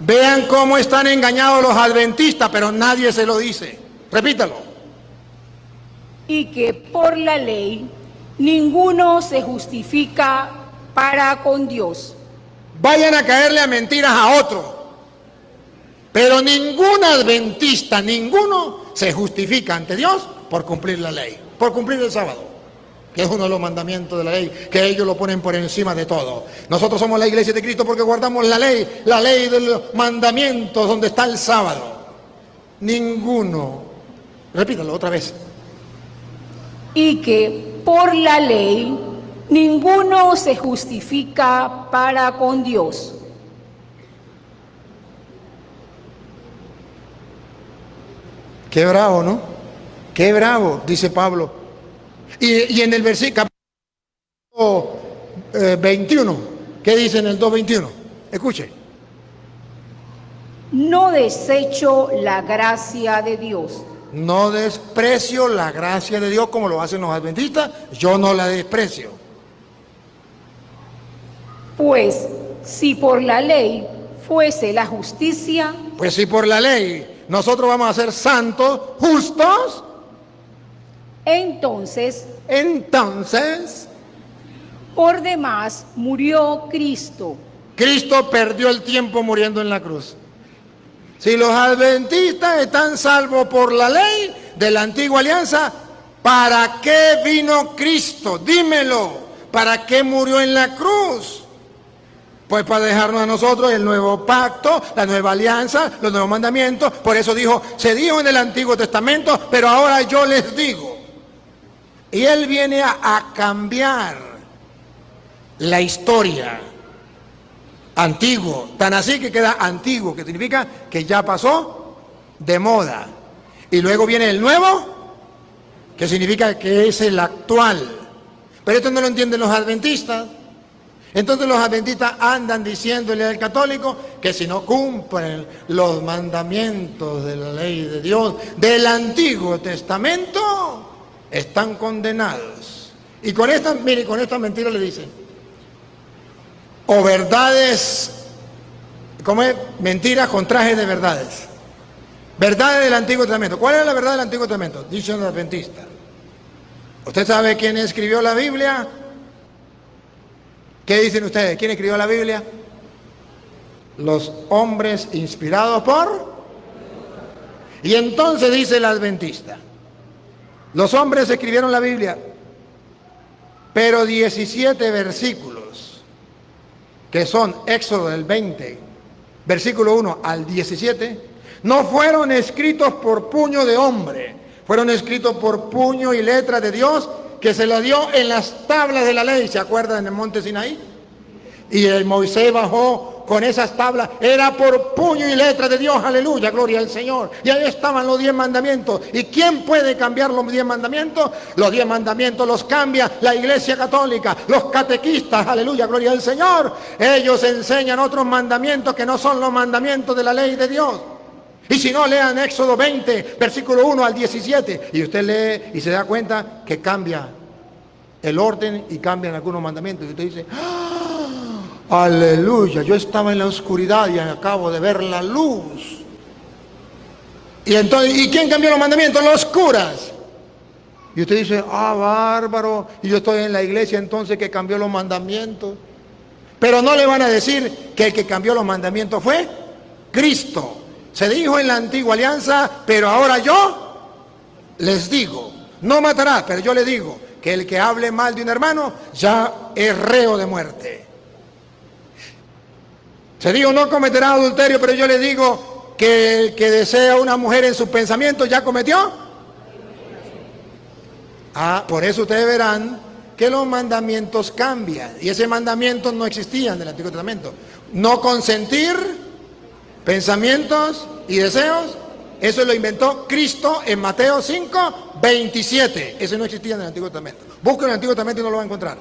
vean cómo están engañados los adventistas, pero nadie se lo dice. Repítalo. Y que por la ley ninguno se justifica para con Dios. Vayan a caerle a mentiras a otro, pero ningún adventista, ninguno se justifica ante Dios por cumplir la ley, por cumplir el sábado, que es uno de los mandamientos de la ley, que ellos lo ponen por encima de todo. Nosotros somos la iglesia de Cristo porque guardamos la ley de los mandamientos donde está el sábado. Ninguno, repítalo otra vez. Y que por la ley ninguno se justifica para con Dios. Qué bravo, ¿no? Qué bravo, dice Pablo. Y en el versículo 21, ¿qué dice en el 2:21? Escuche. No desecho la gracia de Dios. No desprecio la gracia de Dios como lo hacen los adventistas, yo no la desprecio. Pues si por la ley fuese la justicia, Pues si por la ley nosotros vamos a ser santos, justos, entonces por demás murió Cristo. Cristo perdió el tiempo muriendo en la cruz. Si los adventistas están salvos por la ley de la antigua alianza, ¿para qué vino Cristo? Dímelo, ¿para qué murió en la cruz? Pues para dejarnos a nosotros el nuevo pacto, la nueva alianza, los nuevos mandamientos. Por eso dijo, se dijo en el Antiguo Testamento, pero ahora yo les digo. Y Él viene a cambiar la historia. Antiguo, tan así que queda antiguo, que significa que ya pasó de moda. Y luego viene el nuevo, que significa que es el actual. Pero esto no lo entienden los adventistas. Entonces los adventistas andan diciéndole al católico que si no cumplen los mandamientos de la ley de Dios del Antiguo Testamento, están condenados. Y con esta, mire, con esta mentira le dicen, o verdades, ¿cómo es? Mentiras con traje de verdades. Verdades del Antiguo Testamento. ¿Cuál es la verdad del Antiguo Testamento? Dicen los adventistas. ¿Usted sabe quién escribió la Biblia? ¿Qué dicen ustedes? ¿Quién escribió la Biblia? Los hombres inspirados por... Y entonces dice el adventista, los hombres escribieron la Biblia, pero 17 versículos, que son Éxodo del 20, versículo 1 al 17, no fueron escritos por puño de hombre, fueron escritos por puño y letra de Dios, que se lo dio en las tablas de la ley. ¿Se acuerdan en el monte Sinaí? Y el Moisés bajó con esas tablas, era por puño y letra de Dios, aleluya, gloria al Señor. Y ahí estaban los 10 mandamientos. ¿Y quién puede cambiar los 10 mandamientos? Los 10 mandamientos los cambia la Iglesia Católica, los catequistas, aleluya, gloria al Señor. Ellos enseñan otros mandamientos que no son los mandamientos de la ley de Dios. Y si no, lean Éxodo 20, versículo 1 al 17, y usted lee y se da cuenta que cambia el orden y cambian algunos mandamientos. Y usted dice, ¡ah! ¡Aleluya! Yo estaba en la oscuridad y acabo de ver la luz. Y entonces, ¿y quién cambió los mandamientos? Los curas. Y usted dice, ¡ah, bárbaro! Y yo estoy en la iglesia entonces que cambió los mandamientos. Pero no le van a decir que el que cambió los mandamientos fue Cristo. Se dijo en la antigua alianza, pero ahora yo les digo, no matarás, pero yo le digo que el que hable mal de un hermano ya es reo de muerte. Se dijo, no cometerás adulterio, pero yo le digo que el que desea una mujer en sus pensamientos ya cometió. Por eso ustedes verán que los mandamientos cambian. Y ese mandamiento no existía en el Antiguo Testamento. No consentir pensamientos y deseos, eso lo inventó Cristo en Mateo 5, 27. Eso no existía en el Antiguo Testamento. Busquen en el Antiguo Testamento y no lo va a encontrar.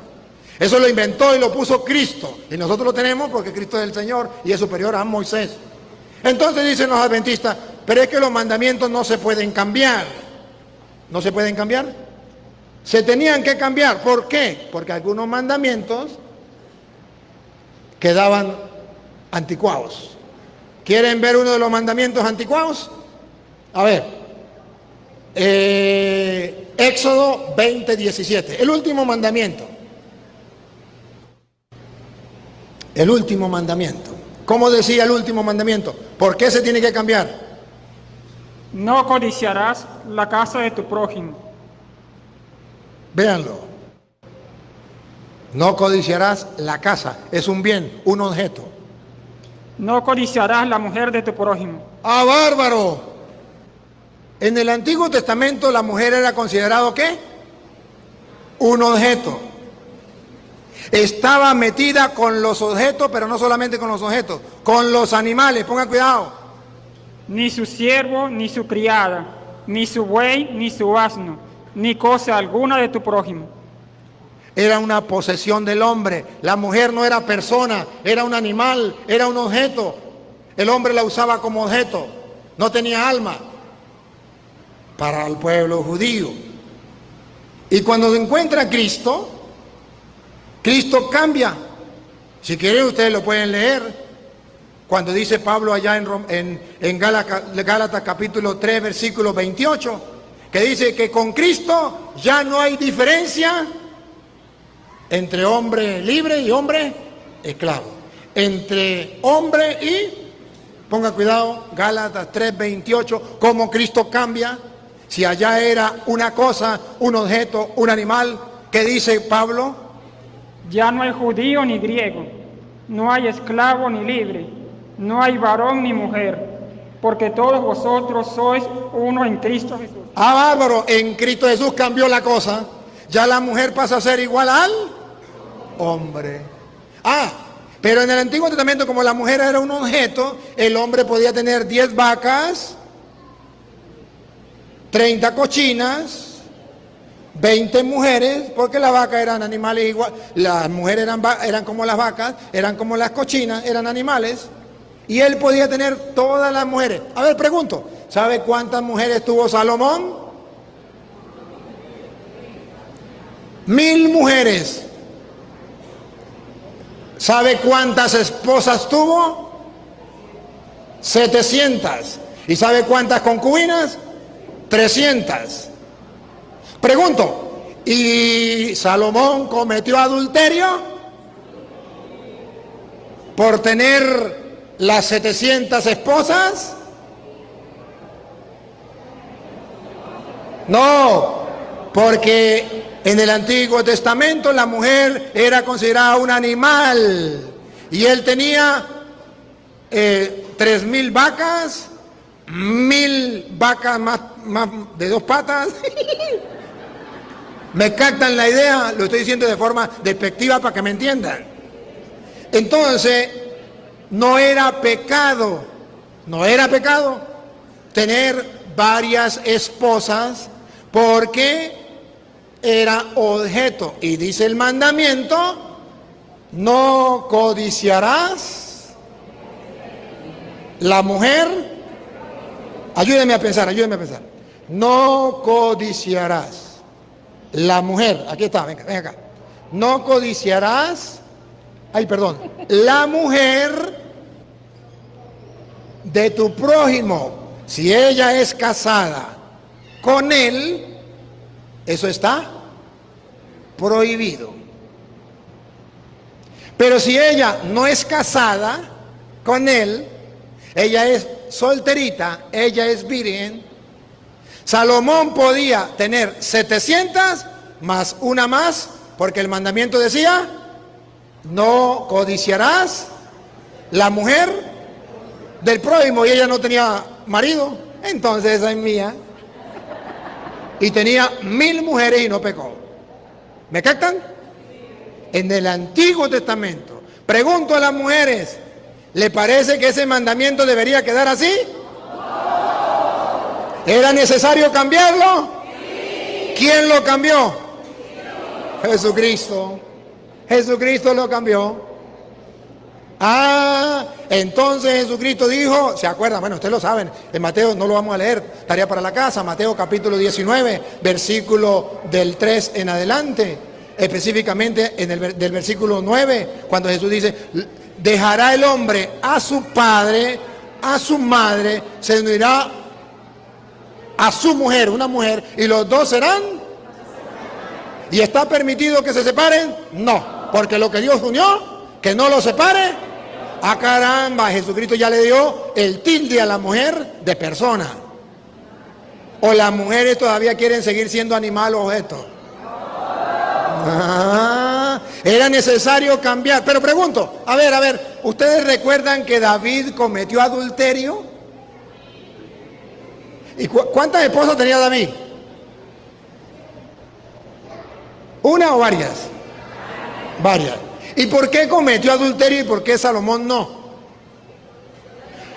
Eso lo inventó y lo puso Cristo. Y nosotros lo tenemos porque Cristo es el Señor y es superior a Moisés. Entonces dicen los adventistas, pero es que los mandamientos no se pueden cambiar. ¿No se pueden cambiar? Se tenían que cambiar. ¿Por qué? Porque algunos mandamientos quedaban anticuados. ¿Quieren ver uno de los mandamientos anticuados? A ver. Éxodo 20:17. El último mandamiento. El último mandamiento. ¿Cómo decía el último mandamiento? ¿Por qué se tiene que cambiar? No codiciarás la casa de tu prójimo. Véanlo. No codiciarás la casa. Es un bien, un objeto. No codiciarás la mujer de tu prójimo. ¡Ah, bárbaro! En el Antiguo Testamento la mujer era considerado ¿qué? Un objeto. Estaba metida con los objetos, pero no solamente con los objetos, con los animales. Ponga cuidado. Ni su siervo, ni su criada, ni su buey, ni su asno, ni cosa alguna de tu prójimo. Era una posesión del hombre. La mujer no era persona, era un animal, era un objeto. El hombre la usaba como objeto. No tenía alma. Para el pueblo judío. Y cuando se encuentra a Cristo, Cristo cambia. Si quieren ustedes lo pueden leer. Cuando dice Pablo allá en Gálatas capítulo 3 versículo 28, que dice que con Cristo ya no hay diferencia entre hombre libre y hombre esclavo. Entre hombre y, ponga cuidado, Gálatas 3:28, cómo Cristo cambia. Si allá era una cosa, un objeto, un animal, ¿qué dice Pablo? Ya no hay judío ni griego, no hay esclavo ni libre, no hay varón ni mujer, porque todos vosotros sois uno en Cristo Jesús. Ah, bárbaro, en Cristo Jesús cambió la cosa. Ya la mujer pasa a ser igual al hombre. Ah, pero en el Antiguo Testamento, como la mujer era un objeto, el hombre podía tener 10 vacas, 30 cochinas, 20 mujeres, porque las vacas eran animales igual, las mujeres eran como las vacas, eran como las cochinas, eran animales, y él podía tener todas las mujeres. A ver, pregunto, ¿sabe cuántas mujeres tuvo Salomón? 1000 mujeres. ¿Sabe cuántas esposas tuvo? 700. ¿Y sabe cuántas concubinas? 300. Pregunto, ¿y Salomón cometió adulterio por tener las 700 esposas? No, porque en el Antiguo Testamento la mujer era considerada un animal y él tenía 3000 vacas, 1000 vacas más de 2 patas. ¿Me captan la idea? Lo estoy diciendo de forma despectiva para que me entiendan. Entonces, no era pecado tener varias esposas porque era objeto. Y dice el mandamiento, no codiciarás la mujer. Ayúdeme a pensar. No codiciarás la mujer. Aquí está, ven acá. No codiciarás, la mujer de tu prójimo. Si ella es casada con él, eso está prohibido. Pero si ella no es casada con él, ella es solterita, ella es virgen, Salomón podía tener 700 más una más, porque el mandamiento decía, no codiciarás la mujer del prójimo, y ella no tenía marido, entonces esa es mía. Y tenía 1000 mujeres y no pecó. ¿Me captan? En el Antiguo Testamento. Pregunto a las mujeres, ¿le parece que ese mandamiento debería quedar así? ¿Era necesario cambiarlo? Sí. ¿Quién lo cambió? Jesucristo. Jesucristo lo cambió. Ah, entonces Jesucristo dijo, ¿se acuerdan? Bueno, ustedes lo saben, en Mateo no lo vamos a leer, tarea para la casa, Mateo capítulo 19, versículo del 3 en adelante, específicamente del versículo 9, cuando Jesús dice, dejará el hombre a su padre, a su madre, se unirá a su mujer, una mujer, y los dos serán. ¿Y está permitido que se separen? No, porque lo que Dios unió, que no lo separe. Ah, caramba, Jesucristo ya le dio el tilde a la mujer de persona. O las mujeres todavía quieren seguir siendo animal o objeto. Ah, era necesario cambiar. Pero pregunto, a ver, ¿ustedes recuerdan que David cometió adulterio? ¿Y cuántas esposas tenía David? ¿Una o varias? Varias. ¿Y por qué cometió adulterio y por qué Salomón no?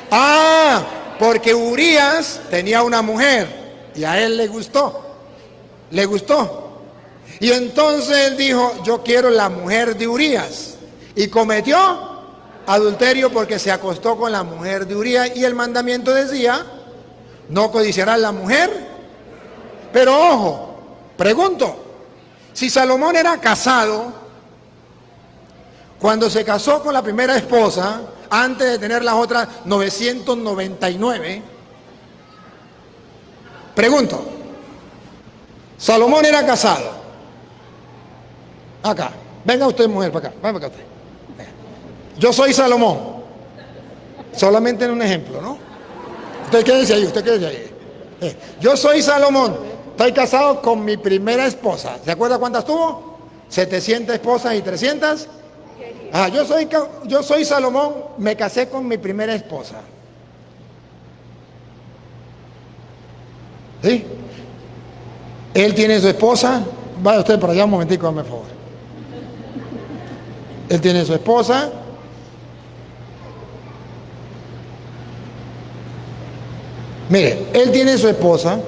Ah, porque Urías tenía una mujer y a él le gustó. Le gustó. Y entonces él dijo, yo quiero la mujer de Urías. Y cometió adulterio porque se acostó con la mujer de Urías. Y el mandamiento decía, no codiciarás la mujer. Pero ojo, pregunto, si Salomón era casado, cuando se casó con la primera esposa, antes de tener las otras 999, pregunto, Salomón era casado. Acá, venga usted mujer para acá, venga usted. Yo soy Salomón, solamente en un ejemplo, ¿no? Usted quédese ahí, Yo soy Salomón, estoy casado con mi primera esposa. ¿Se acuerda cuántas tuvo? 700 esposas y 300. Ah, yo soy Salomón, me casé con mi primera esposa. ¿Sí? Él tiene su esposa. Vaya usted para allá un momentico, dame favor. Él tiene su esposa. Mire, él tiene su esposa.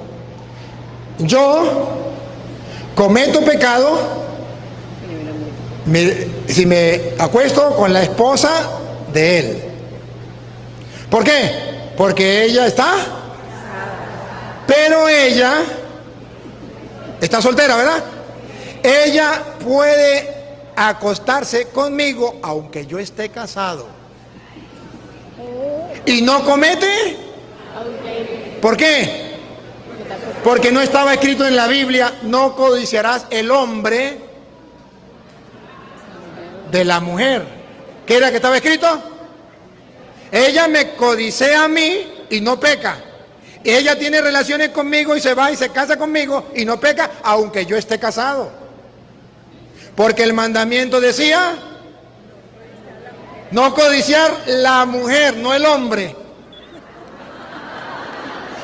Yo cometo pecado si me acuesto con la esposa de él. ¿Por qué? Porque ella está, pero ella está soltera, ¿verdad? Ella puede acostarse conmigo aunque yo esté casado y no comete. ¿Por qué? Porque no estaba escrito en la Biblia, no codiciarás el hombre de la mujer. ¿Qué era que estaba escrito? Ella me codicea a mí y no peca. Ella tiene relaciones conmigo y se va y se casa conmigo y no peca, aunque yo esté casado. Porque el mandamiento decía, no codiciar la mujer, no el hombre.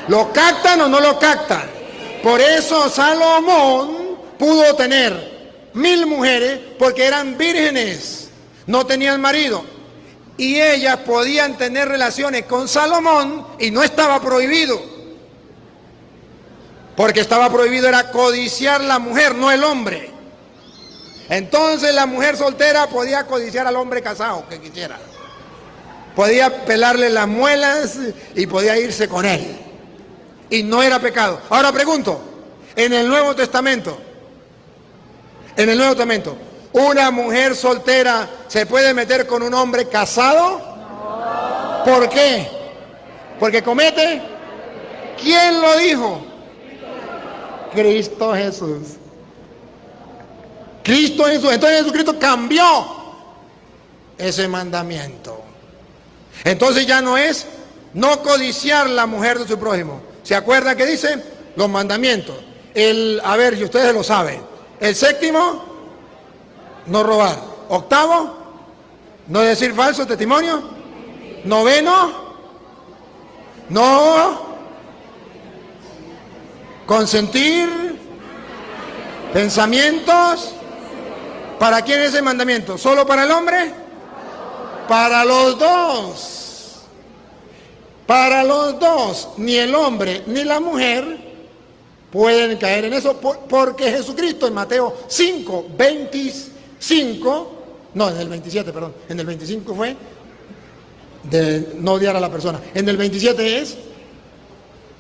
¿Lo captan o no lo captan? Por eso Salomón pudo tener 1000 mujeres porque eran vírgenes, no tenían marido. Y ellas podían tener relaciones con Salomón y no estaba prohibido. Porque estaba prohibido era codiciar la mujer, no el hombre. Entonces la mujer soltera podía codiciar al hombre casado que quisiera. Podía pelarle las muelas y podía irse con él. Y no era pecado. Ahora pregunto, en el Nuevo Testamento, ¿una mujer soltera se puede meter con un hombre casado? ¿Por qué? ¿Porque comete? ¿Quién lo dijo? Cristo Jesús. Cristo Jesús. Entonces Jesucristo cambió ese mandamiento. Entonces ya no es no codiciar la mujer de su prójimo. ¿Se acuerda que dice? Los mandamientos. A ver, y ustedes lo saben. El séptimo, no robar. Octavo, no decir falso testimonio. Noveno, no consentir pensamientos. ¿Para quién es el mandamiento? ¿Solo para el hombre? Para los dos. Para los dos, ni el hombre ni la mujer pueden caer en eso, porque Jesucristo en Mateo 5, 25, no, en el 27, perdón, en el 25 fue de no odiar a la persona. En el 27 es,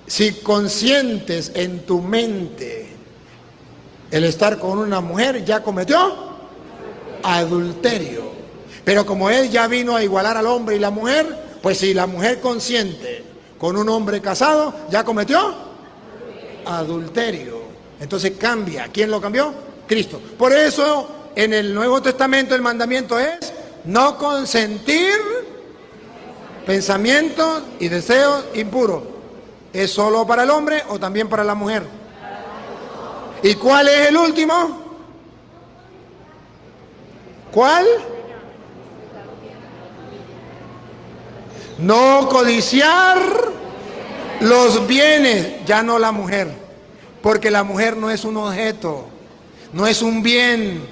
si consientes en tu mente el estar con una mujer, ya cometió adulterio. Pero como él ya vino a igualar al hombre y la mujer, pues si la mujer consiente con un hombre casado, ya cometió adulterio. Entonces cambia. ¿Quién lo cambió? Cristo. Por eso en el Nuevo Testamento el mandamiento es no consentir pensamientos y deseos impuros. ¿Es solo para el hombre o también para la mujer? ¿Y cuál es el último? ¿Cuál? No codiciar los bienes, ya no la mujer, porque la mujer no es un objeto, no es un bien.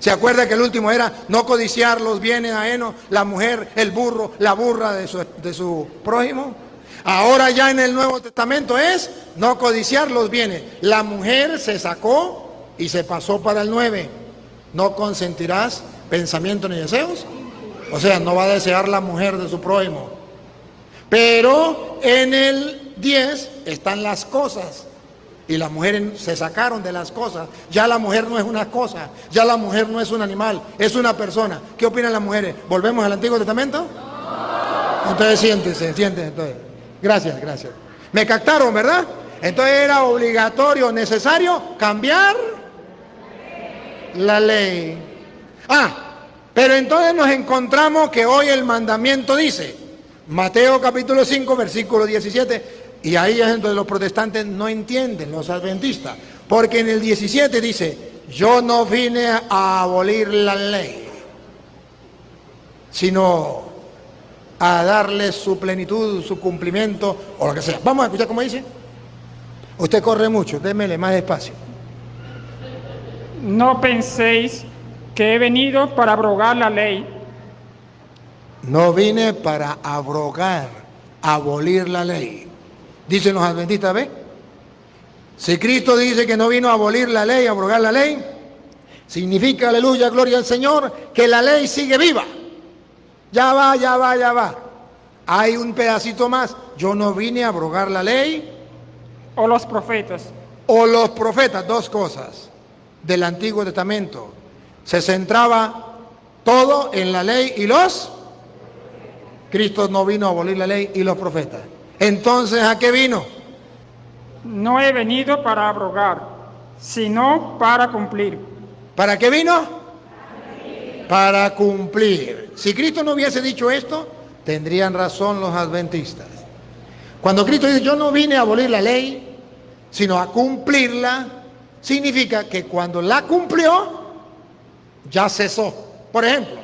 ¿Se acuerda que el último era no codiciar los bienes ajenos? La mujer, el burro, la burra de su prójimo. Ahora ya en el Nuevo Testamento es no codiciar los bienes. La mujer se sacó y se pasó para el 9. No consentirás pensamientos ni deseos. O sea, no va a desear la mujer de su prójimo. Pero en el 10 están las cosas. Y las mujeres se sacaron de las cosas. Ya la mujer no es una cosa. Ya la mujer no es un animal. Es una persona. ¿Qué opinan las mujeres? ¿Volvemos al Antiguo Testamento? Entonces siéntense entonces. Gracias. Me captaron, ¿verdad? Entonces era obligatorio, necesario cambiar la ley. Pero entonces nos encontramos que hoy el mandamiento dice, Mateo capítulo 5, versículo 17, y ahí es donde los protestantes no entienden, los adventistas, porque en el 17 dice, yo no vine a abolir la ley, sino a darle su plenitud, su cumplimiento, o lo que sea. Vamos a escuchar cómo dice. Usted corre mucho, démele más despacio. No penséis que he venido para abrogar la ley. No vine para abrogar, abolir la ley. Dicen los adventistas, ¿ve? Si Cristo dice que no vino a abolir la ley, a abrogar la ley, significa, aleluya, gloria al Señor, que la ley sigue viva. Ya va. Hay un pedacito más. Yo no vine a abrogar la ley. O los profetas. O los profetas, dos cosas del Antiguo Testamento. Se centraba todo en la ley y los... Cristo no vino a abolir la ley y los profetas. Entonces, ¿a qué vino? No he venido para abrogar, sino para cumplir. ¿Para qué vino? Para cumplir. Si Cristo no hubiese dicho esto, tendrían razón los adventistas. Cuando Cristo dice, yo no vine a abolir la ley, sino a cumplirla, significa que cuando la cumplió, ya cesó. Por ejemplo,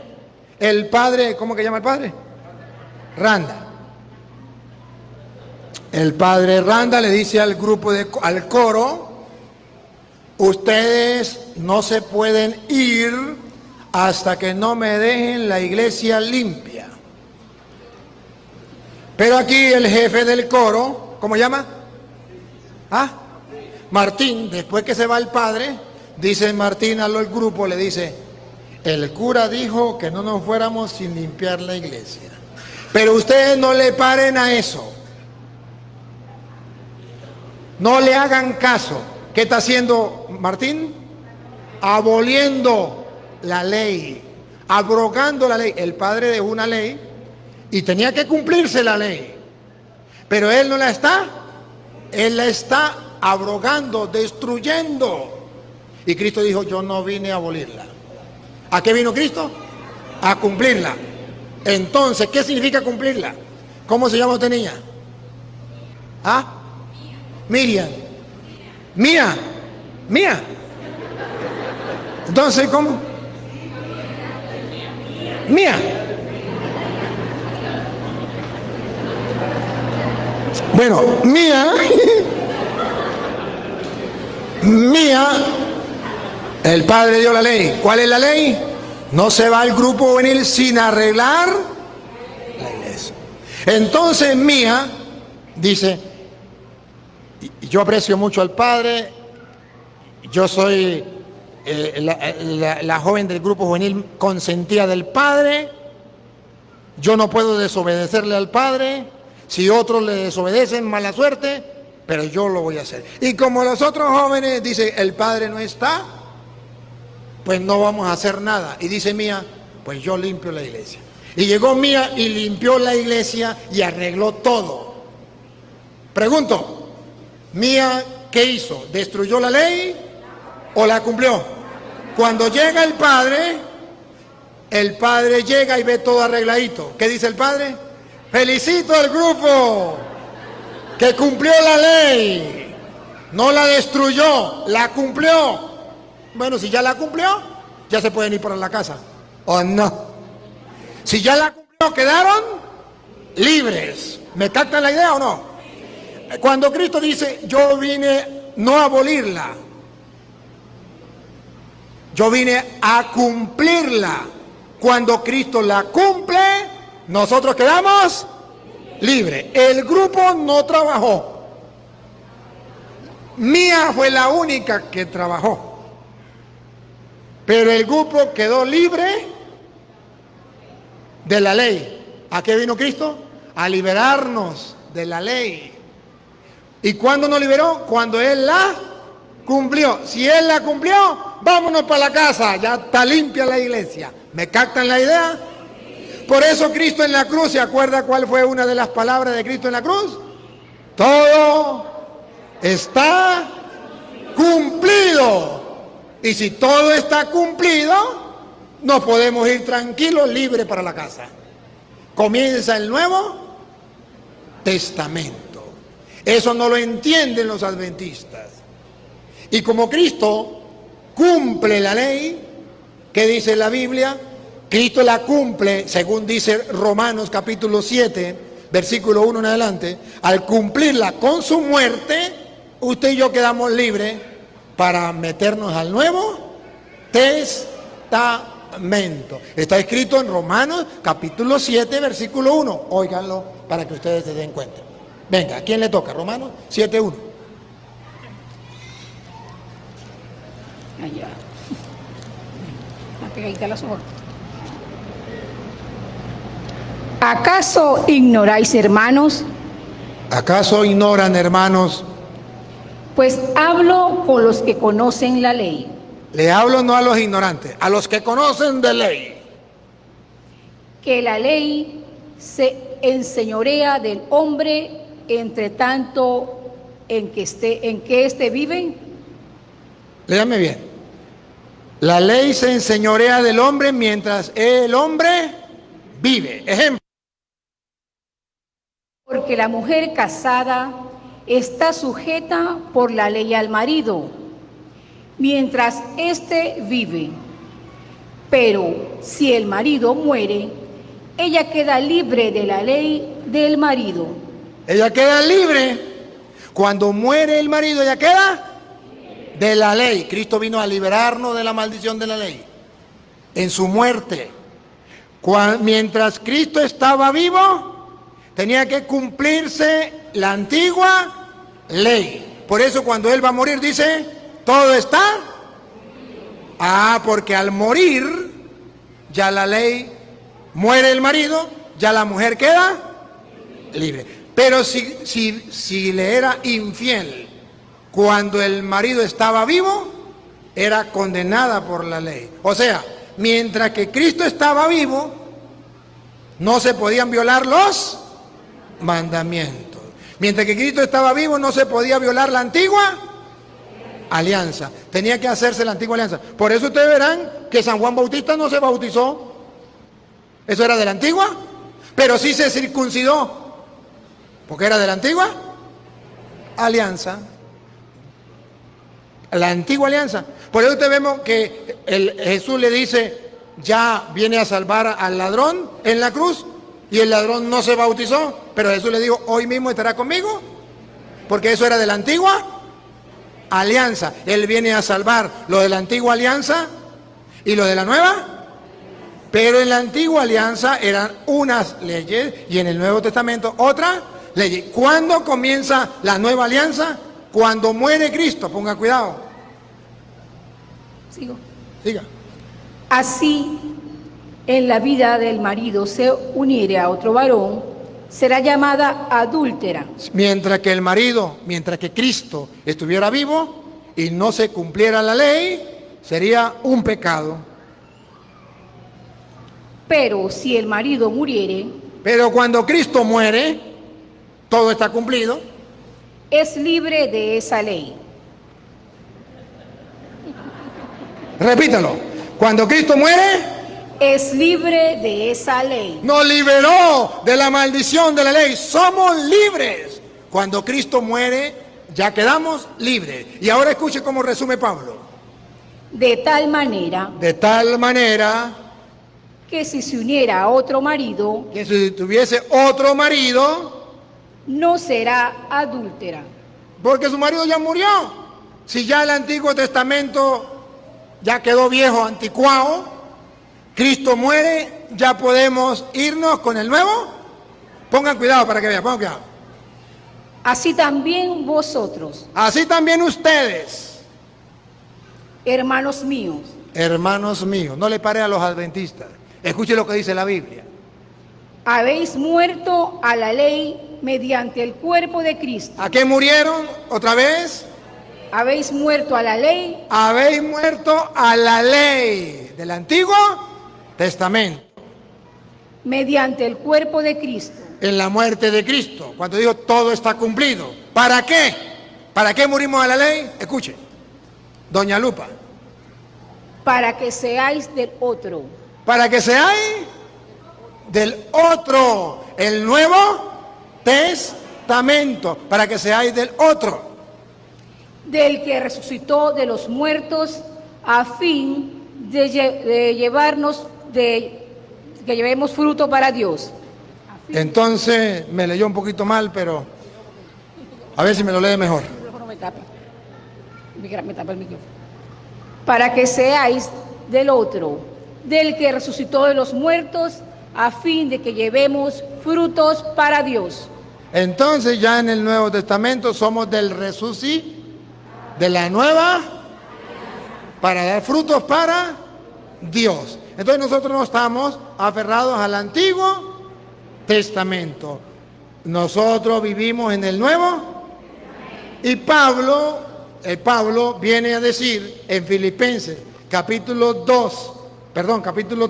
el padre, ¿cómo que llama el padre? Randa. El padre Randa le dice al grupo, al coro, ustedes no se pueden ir hasta que no me dejen la iglesia limpia. Pero aquí el jefe del coro, ¿cómo llama? Martín, después que se va el padre, dice Martín al grupo, le dice, el cura dijo que no nos fuéramos sin limpiar la iglesia. Pero ustedes no le paren a eso. No le hagan caso. ¿Qué está haciendo Martín? Aboliendo la ley, abrogando la ley. El padre dejó una ley y tenía que cumplirse la ley. Pero él no la está. Él la está abrogando, destruyendo. Y Cristo dijo, yo no vine a abolirla. ¿A qué vino Cristo? A cumplirla. Entonces, ¿qué significa cumplirla? ¿Cómo se llama usted, niña? Miriam. Mía. Entonces, ¿cómo? Mía. Bueno, Mía. El padre dio la ley. ¿Cuál es la ley? No se va el grupo juvenil sin arreglar la iglesia. Entonces Mía dice, yo aprecio mucho al padre, yo soy la joven del grupo juvenil consentía del padre. Yo no puedo desobedecerle al padre. Si otros le desobedecen, mala suerte, pero yo lo voy a hacer. Y como los otros jóvenes dicen, el padre no está, pues no vamos a hacer nada. Y dice Mía, pues yo limpio la iglesia. Y llegó Mía y limpió la iglesia y arregló todo. Pregunto, Mía, ¿qué hizo? ¿Destruyó la ley o la cumplió? Cuando llega el padre llega y ve todo arregladito. ¿Qué dice el padre? Felicito al grupo que cumplió la ley. No la destruyó, la cumplió. Bueno, si ya la cumplió, ya se pueden ir para la casa. ¿O no? Si ya la cumplió, quedaron libres. ¿Me captan la idea o no? Cuando Cristo dice, yo vine no a abolirla, yo vine a cumplirla. Cuando Cristo la cumple, nosotros quedamos libres. El grupo no trabajó. Mía fue la única que trabajó. Pero el grupo quedó libre de la ley. ¿A qué vino Cristo? A liberarnos de la ley. ¿Y cuándo nos liberó? Cuando Él la cumplió. Si Él la cumplió, vámonos para la casa. Ya está limpia la iglesia. ¿Me captan la idea? Por eso Cristo en la cruz, ¿se acuerda cuál fue una de las palabras de Cristo en la cruz? Todo está cumplido. Y si todo está cumplido, nos podemos ir tranquilos, libres para la casa. Comienza el Nuevo Testamento. Eso no lo entienden los adventistas. Y como Cristo cumple la ley, ¿qué dice la Biblia? Cristo la cumple, según dice Romanos capítulo 7, versículo 1 en adelante. Al cumplirla con su muerte, usted y yo quedamos libres para meternos al Nuevo Testamento. Está escrito en Romanos capítulo 7, versículo 1. Óiganlo para que ustedes se den cuenta. Venga, ¿a quién le toca? Romanos 7, 1. Allá. Una pegadita a las hojas. ¿Acaso ignoráis, hermanos? ¿Acaso ignoran, hermanos? Pues hablo con los que conocen la ley. Le hablo no a los ignorantes, a los que conocen de ley. Que la ley se enseñorea del hombre entre tanto en que éste vive. Léame bien. La ley se enseñorea del hombre mientras el hombre vive. Ejemplo. Porque la mujer casada está sujeta por la ley al marido, mientras éste vive. Pero si el marido muere, ella queda libre de la ley del marido. Ella queda libre. Cuando muere el marido, ella queda de la ley. Cristo vino a liberarnos de la maldición de la ley en su muerte. Mientras Cristo estaba vivo, tenía que cumplirse la antigua ley. Por eso cuando Él va a morir dice, todo está. Porque al morir, ya la ley, muere el marido, ya la mujer queda libre. Pero si le era infiel cuando el marido estaba vivo, era condenada por la ley. O sea, mientras que Cristo estaba vivo, no se podían violar los mandamientos. Mientras que Cristo estaba vivo, no se podía violar la antigua alianza. Tenía que hacerse la antigua alianza. Por eso ustedes verán que San Juan Bautista no se bautizó. Eso era de la antigua, pero sí se circuncidó, porque era de la antigua alianza. La antigua alianza. Por eso ustedes vemos que Jesús le dice, ya viene a salvar al ladrón en la cruz, y el ladrón no se bautizó, pero Jesús le dijo, hoy mismo estará conmigo, porque eso era de la antigua alianza. Él viene a salvar lo de la antigua alianza y lo de la nueva. Pero en la antigua alianza eran unas leyes y en el Nuevo Testamento otras leyes. ¿Cuándo comienza la nueva alianza? Cuando muere Cristo, ponga cuidado. Sigo. Diga. Así, en la vida del marido se uniere a otro varón, será llamada adúltera. Mientras que Cristo estuviera vivo y no se cumpliera la ley, sería un pecado. Pero si el marido muriere, Pero cuando Cristo muere, todo está cumplido. es libre de esa ley. Repítalo. Cuando Cristo muere, Es libre de esa ley. nos liberó de la maldición de la ley. Somos libres. Cuando Cristo muere, ya quedamos libres. Y ahora escuche cómo resume Pablo. De tal manera De tal manera que si se uniera a otro marido, que si tuviese otro marido, no será adúltera. porque su marido ya murió. Si ya el Antiguo Testamento ya quedó viejo, anticuado, Cristo muere, ya podemos irnos con el nuevo. Pongan cuidado para que vean, pongan cuidado. Así también vosotros, Así también ustedes, hermanos míos, hermanos míos, no le pare a los adventistas. Escuche lo que dice la Biblia. habéis muerto a la ley mediante el cuerpo de Cristo. ¿A qué murieron otra vez? Habéis muerto a la ley Habéis muerto a la ley del Antiguo Testamento, mediante el cuerpo de Cristo, en la muerte de Cristo. Cuando digo todo está cumplido. ¿Para qué? ¿Para qué murimos a la ley? Escuche, doña Lupa. para que seáis del otro, Para que seáis del otro, el Nuevo Testamento, para que seáis del otro. del que resucitó de los muertos, a fin de llevarnos, de que llevemos fruto para Dios. Entonces me leyó un poquito mal, pero a ver si me lo lee mejor. Me tapa el micrófono. Para que seáis del otro, del que resucitó de los muertos, a fin de que llevemos frutos para Dios. Entonces ya en el Nuevo Testamento somos del resucitado, de la nueva, para dar frutos para Dios. Entonces nosotros no estamos aferrados al Antiguo Testamento. Nosotros vivimos en el Nuevo. Y Pablo viene a decir en Filipenses capítulo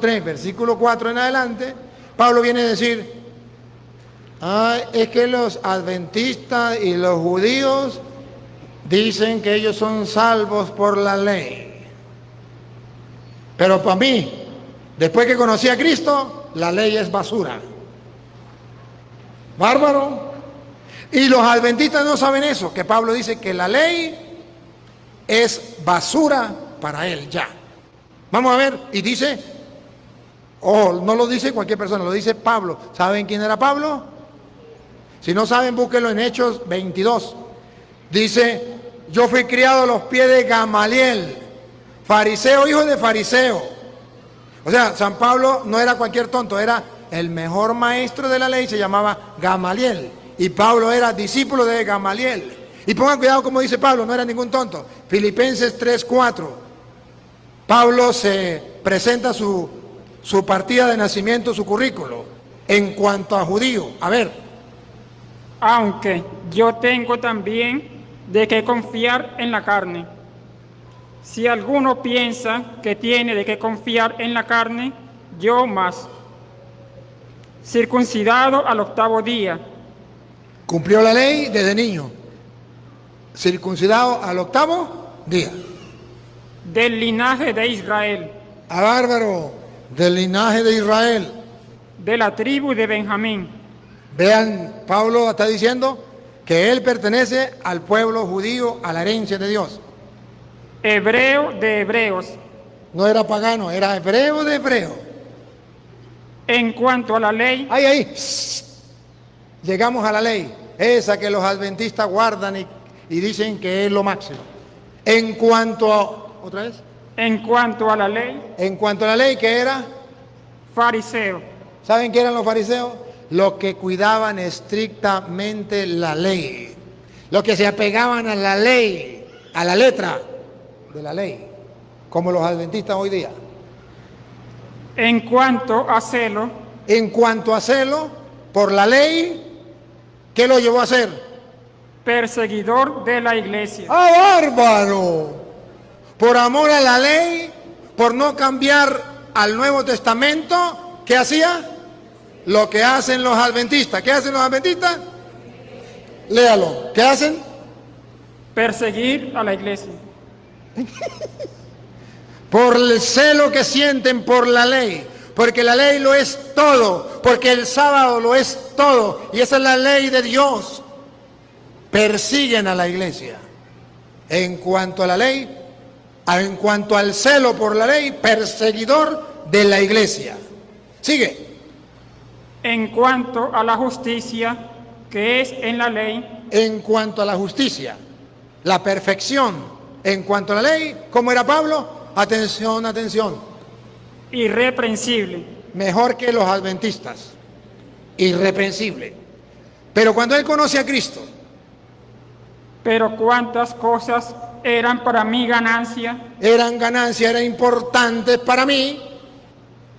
3, versículo 4 en adelante, Pablo viene a decir, es que los adventistas y los judíos dicen que ellos son salvos por la ley. Pero para mí, después que conocí a Cristo, la ley es basura. Bárbaro. Y los adventistas no saben eso, que Pablo dice que la ley es basura para él ya. Vamos a ver, y dice, no lo dice cualquier persona, lo dice Pablo. ¿Saben quién era Pablo? Si no saben, búsquenlo en Hechos 22. Dice, yo fui criado a los pies de Gamaliel, fariseo, hijo de fariseo. O sea, San Pablo no era cualquier tonto, era el mejor maestro de la ley, se llamaba Gamaliel. Y Pablo era discípulo de Gamaliel. Y pongan cuidado como dice Pablo, no era ningún tonto. Filipenses 3:4. Pablo se presenta su partida de nacimiento, su currículo, en cuanto a judío. A ver. Aunque yo tengo también de qué confiar en la carne. Si alguno piensa que tiene de qué confiar en la carne, yo más. Circuncidado al 8º día. Cumplió la ley desde niño. Circuncidado al 8º día. Del linaje de Israel. A bárbaro, del linaje de Israel. De la tribu de Benjamín. Vean, Pablo está diciendo que él pertenece al pueblo judío, a la herencia de Dios. Hebreo de hebreos. No era pagano, era hebreo de hebreo. En cuanto a la ley, Ahí. Llegamos a la ley, esa que los adventistas guardan y dicen que es lo máximo. En cuanto a, ¿otra vez? en cuanto a la ley, En cuanto a la ley, ¿qué era? fariseo. ¿Saben qué eran los fariseos? Los que cuidaban estrictamente la ley. Los que se apegaban a la ley, a la letra de la ley. como los adventistas hoy día. En cuanto a celo, En cuanto a celo por la ley, ¿qué lo llevó a hacer? perseguidor de la iglesia. ¡Ah, bárbaro! Por amor a la ley, por no cambiar al Nuevo Testamento, ¿qué hacía? Lo que hacen los adventistas. ¿Qué hacen los adventistas? Léalo. ¿Qué hacen? Perseguir a la iglesia. Por el celo que sienten por la ley, porque la ley lo es todo, porque el sábado lo es todo, y esa es la ley de Dios. Persiguen a la iglesia. En cuanto a la ley, en cuanto al celo por la ley, perseguidor de la iglesia. Sigue. En cuanto a la justicia que es en la ley, En cuanto a la justicia, la perfección, en cuanto a la ley, ¿cómo era Pablo? Atención, atención. irreprensible. Mejor que los adventistas, irreprensible. Pero cuando él conoce a Cristo, Pero cuántas cosas eran para mi ganancia, eran ganancias, eran importantes para mí,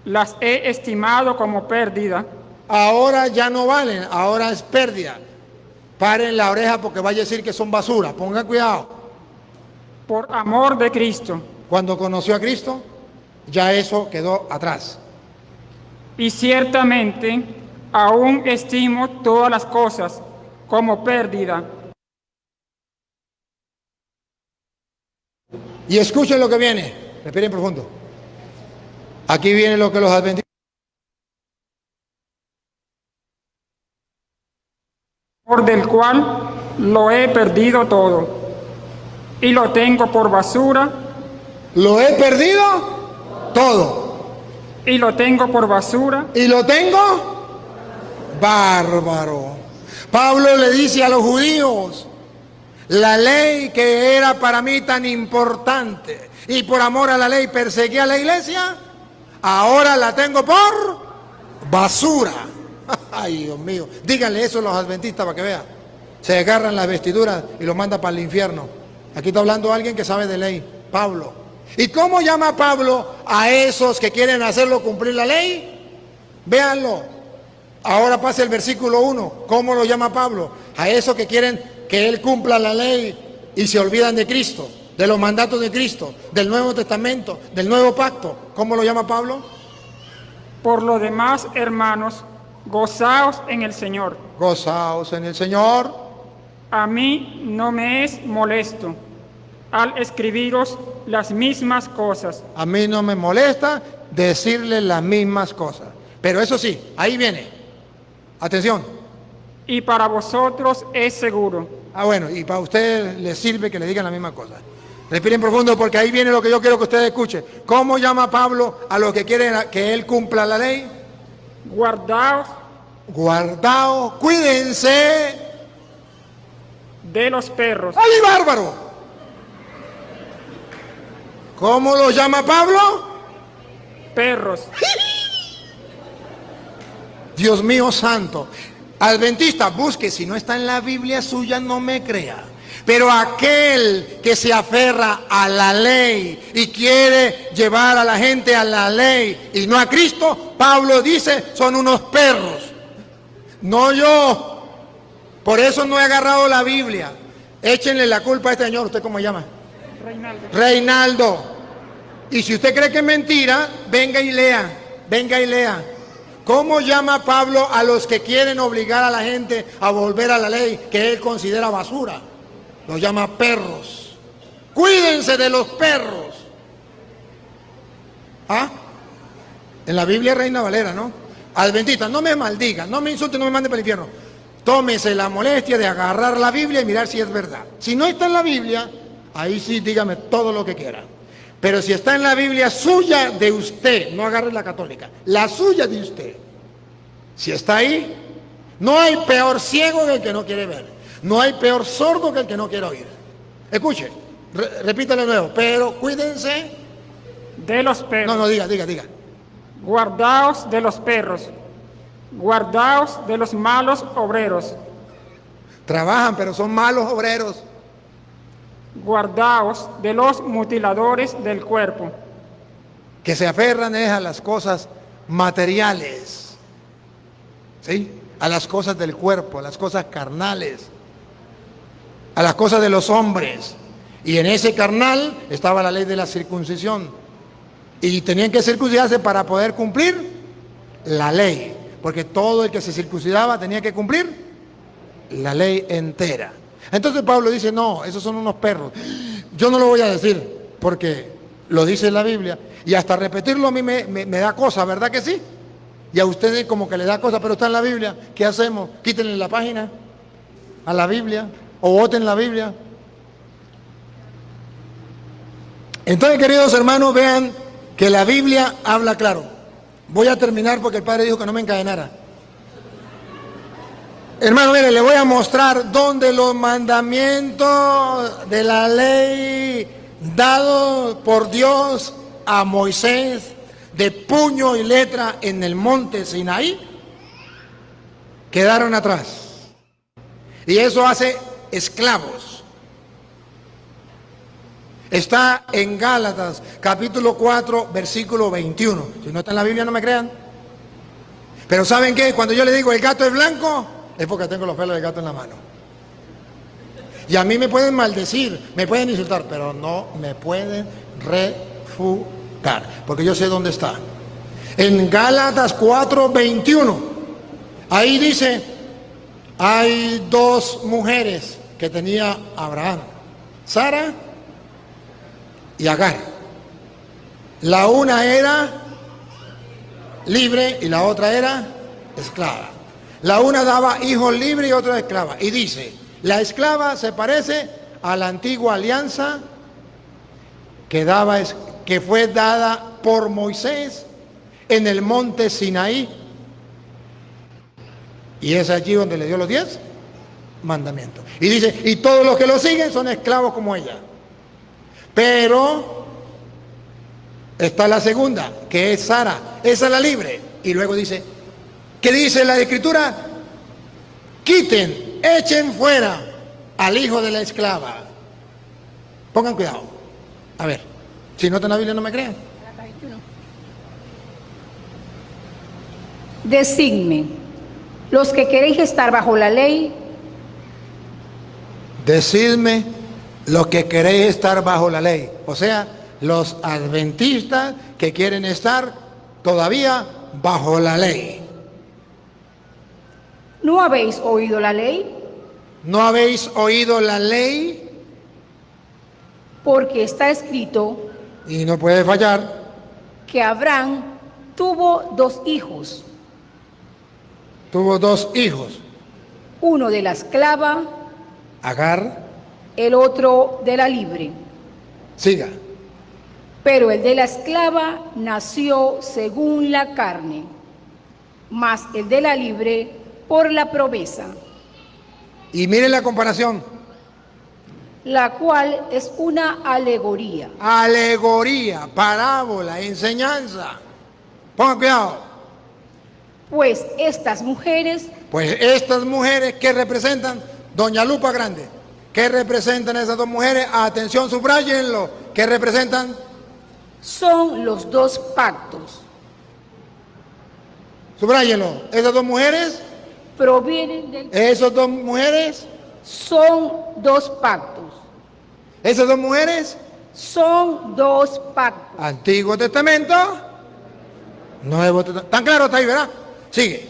las he estimado como pérdida ahora ya no valen, ahora es pérdida. Paren la oreja porque vaya a decir que son basura, pongan cuidado. por amor de Cristo. Cuando conoció a Cristo, ya eso quedó atrás. Y ciertamente aún estimo todas las cosas como pérdida. Y escuchen lo que viene, respiren profundo. Aquí viene lo que los adventistas, Por del cual lo he perdido todo, y lo tengo por basura, lo he perdido todo. y lo tengo por basura, Y lo tengo bárbaro. Pablo le dice a los judíos, la ley que era para mí tan importante y por amor a la ley perseguí a la iglesia, ahora la tengo por basura. Ay, Dios mío, díganle eso a los adventistas para que vean. Se agarran las vestiduras y los manda para el infierno. Aquí está hablando alguien que sabe de ley, Pablo. ¿Y cómo llama Pablo a esos que quieren hacerlo cumplir la ley? Véanlo. Ahora pasa el versículo 1. ¿Cómo lo llama Pablo? A esos que quieren que él cumpla la ley y se olvidan de Cristo, de los mandatos de Cristo, del Nuevo Testamento, del Nuevo Pacto. ¿Cómo lo llama Pablo? por lo demás, hermanos, gozaos en el Señor. Gozaos en el Señor. A mí no me es molesto al escribiros las mismas cosas, A mí no me molesta decirle las mismas cosas. Pero eso sí, ahí viene. Atención. y para vosotros es seguro. Ah, bueno, y para ustedes les sirve que le digan la misma cosa. Respiren profundo porque ahí viene lo que yo quiero que ustedes escuchen. ¿Cómo llama Pablo a los que quieren que él cumpla la ley? Guardaos Guardaos, cuídense. de los perros. ¡Ay, bárbaro! ¿Cómo lo llama Pablo? Perros. Dios mío santo. Adventista, busque, si no está en la Biblia suya, no me crea. Pero aquel que se aferra a la ley y quiere llevar a la gente a la ley y no a Cristo, Pablo dice, son unos perros. No yo. Por eso no he agarrado la Biblia. Échenle la culpa a este señor. ¿Usted cómo se llama? Reinaldo. Reinaldo. Y si usted cree que es mentira, venga y lea. Venga y lea. ¿Cómo llama Pablo a los que quieren obligar a la gente a volver a la ley que él considera basura? Los llama perros. Cuídense de los perros. ¿Ah? En la Biblia Reina Valera, ¿no? Adventista, no me maldigan, no me insulten, no me manden para el infierno. Tómese la molestia de agarrar la Biblia y mirar si es verdad. Si no está en la Biblia, ahí sí dígame todo lo que quiera. Pero si está en la Biblia suya de usted, no agarre la católica, la suya de usted. Si está ahí, no hay peor ciego que el que no quiere ver. No hay peor sordo que el que no quiere oír. Escuche, repítalo de nuevo, pero cuídense. De los perros. No, diga. Guardaos de los perros. Guardaos de los malos obreros. Trabajan, pero son malos obreros. guardaos de los mutiladores del cuerpo. Que se aferran es a las cosas materiales, ¿sí? A las cosas del cuerpo, a las cosas carnales, a las cosas de los hombres. Y en ese carnal estaba la ley de la circuncisión. Y tenían que circuncidarse para poder cumplir la ley. Porque todo el que se circuncidaba tenía que cumplir la ley entera. Entonces Pablo dice, no, esos son unos perros. Yo no lo voy a decir porque lo dice la Biblia. Y hasta repetirlo a mí me da cosa, ¿verdad que sí? Y a ustedes como que les da cosa, pero está en la Biblia. ¿Qué hacemos? Quítenle la página a la Biblia o voten la Biblia. Entonces, queridos hermanos, vean que la Biblia habla claro. Voy a terminar porque el Padre dijo que no me encadenara. Hermano, mire, le voy a mostrar dónde los mandamientos de la ley dados por Dios a Moisés de puño y letra en el monte Sinaí quedaron atrás. Y eso hace esclavos. Está en Gálatas, capítulo 4, versículo 21. Si no está en la Biblia, no me crean. Pero ¿saben qué? Cuando yo le digo el gato es blanco, es porque tengo los pelos del gato en la mano. Y a mí me pueden maldecir, me pueden insultar, pero no me pueden refutar, porque yo sé dónde está. En Gálatas 4, 21, ahí dice, hay dos mujeres que tenía Abraham, Sara y Agar. La una era libre y la otra era esclava. La una daba hijos libres y otra esclava. Y dice, la esclava se parece a la antigua alianza que fue dada por Moisés en el monte Sinaí. Y es allí donde le dio los 10 mandamientos. Y dice, y todos los que lo siguen son esclavos como ella. Pero está la segunda, que es Sara, esa es la libre. Y luego dice, ¿qué dice la Escritura? Quiten, echen fuera al hijo de la esclava. Pongan cuidado. A ver, si no está en la Biblia no me crean. Decidme, los que queréis estar bajo la ley, Decidme los que queréis estar bajo la ley. O sea, los adventistas que quieren estar todavía bajo la ley. ¿no habéis oído la ley? ¿No habéis oído la ley? Porque está escrito Y no puede fallar. que Abraham tuvo 2 hijos, Tuvo 2 hijos, uno de la esclava, Agar, el otro de la libre. siga. Pero el de la esclava nació según la carne, mas el de la libre por la promesa, Y miren la comparación. la cual es una alegoría. Alegoría, parábola, enseñanza. Pongan cuidado. Pues estas mujeres Pues estas mujeres que representan, Doña Lupa Grande, ¿qué representan esas 2 mujeres? Atención, subrayenlo. ¿Qué representan? son los 2 pactos. Subrayenlo. Esas 2 mujeres, Provienen del... esas 2 mujeres, Son 2 pactos. esas 2 mujeres, Son 2 pactos. Antiguo Testamento, Nuevo Testamento. ¿Tan claro está ahí, verdad? Sigue.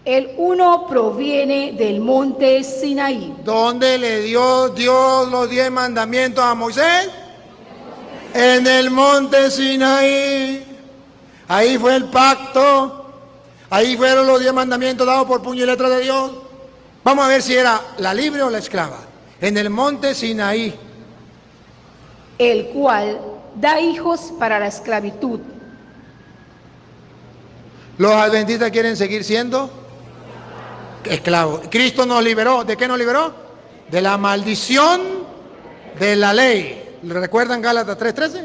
El uno proviene del monte Sinaí, ¿Dónde le dio Dios los 10 mandamientos a Moisés? En el monte Sinaí. Ahí fue el pacto. Ahí fueron los 10 mandamientos dados por puño y letra de Dios. Vamos a ver si era la libre o la esclava. En el monte Sinaí. el cual da hijos para la esclavitud. Los adventistas quieren seguir siendo esclavos. Cristo nos liberó. ¿De qué nos liberó? De la maldición de la ley. ¿Recuerdan Gálatas 3:13?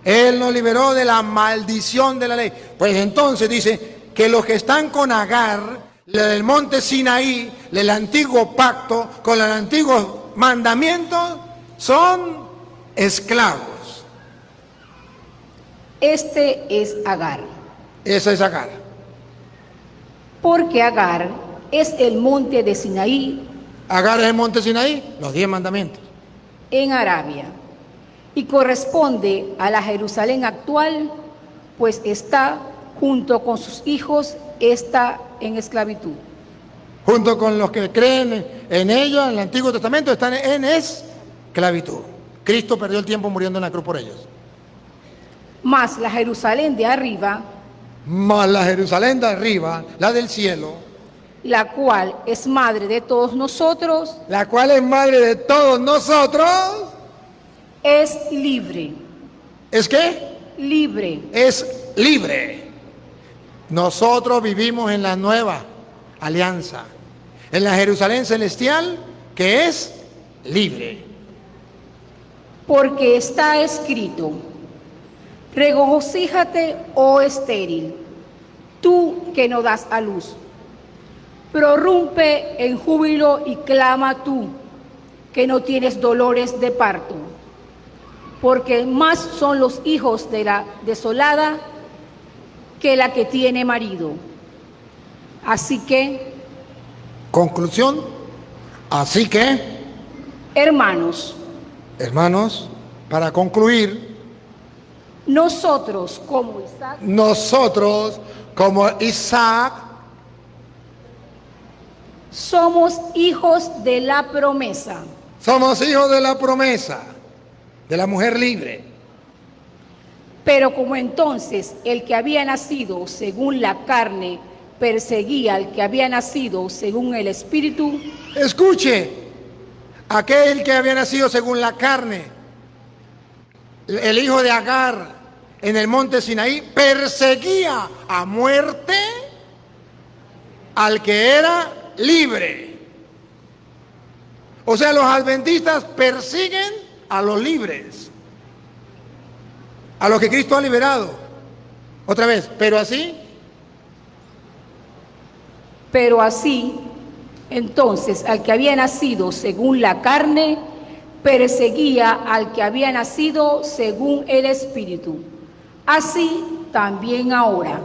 Él nos liberó de la maldición de la ley. Pues entonces dice que los que están con Agar, del monte Sinaí, del antiguo pacto, con los antiguos mandamientos, son esclavos. Este es Agar, Esa es Agar. porque Agar es el monte de Sinaí Agar es el monte Sinaí, los 10 mandamientos. en Arabia, y corresponde a la Jerusalén actual, pues está junto con sus hijos, está en esclavitud. Junto con los que creen en ella, en el Antiguo Testamento, están en esclavitud. Cristo perdió el tiempo muriendo en la cruz por ellos. Mas la Jerusalén de arriba, Mas la Jerusalén de arriba, la del cielo, la cual es madre de todos nosotros, la cual es madre de todos nosotros, es libre, ¿es qué? libre. Es libre. Nosotros vivimos en la nueva alianza, en la Jerusalén celestial, que es libre. Porque está escrito: regocíjate, oh estéril, tú que no das a luz. Prorrumpe en júbilo y clama tú, que no tienes dolores de parto. Porque más son los hijos de la desolada que la que tiene marido. Así que, Conclusión. Así que, hermanos, para concluir, nosotros como Isaac, somos hijos de la promesa. somos hijos de la promesa, de la mujer libre. Pero como entonces el que había nacido según la carne perseguía al que había nacido según el Espíritu, Escuche, aquel que había nacido según la carne, el hijo de Agar en el monte Sinaí, perseguía a muerte al que era libre. O sea, los adventistas persiguen a los libres, a los que Cristo ha liberado. Otra vez, pero así, entonces al que había nacido según la carne perseguía al que había nacido según el Espíritu. Así también ahora.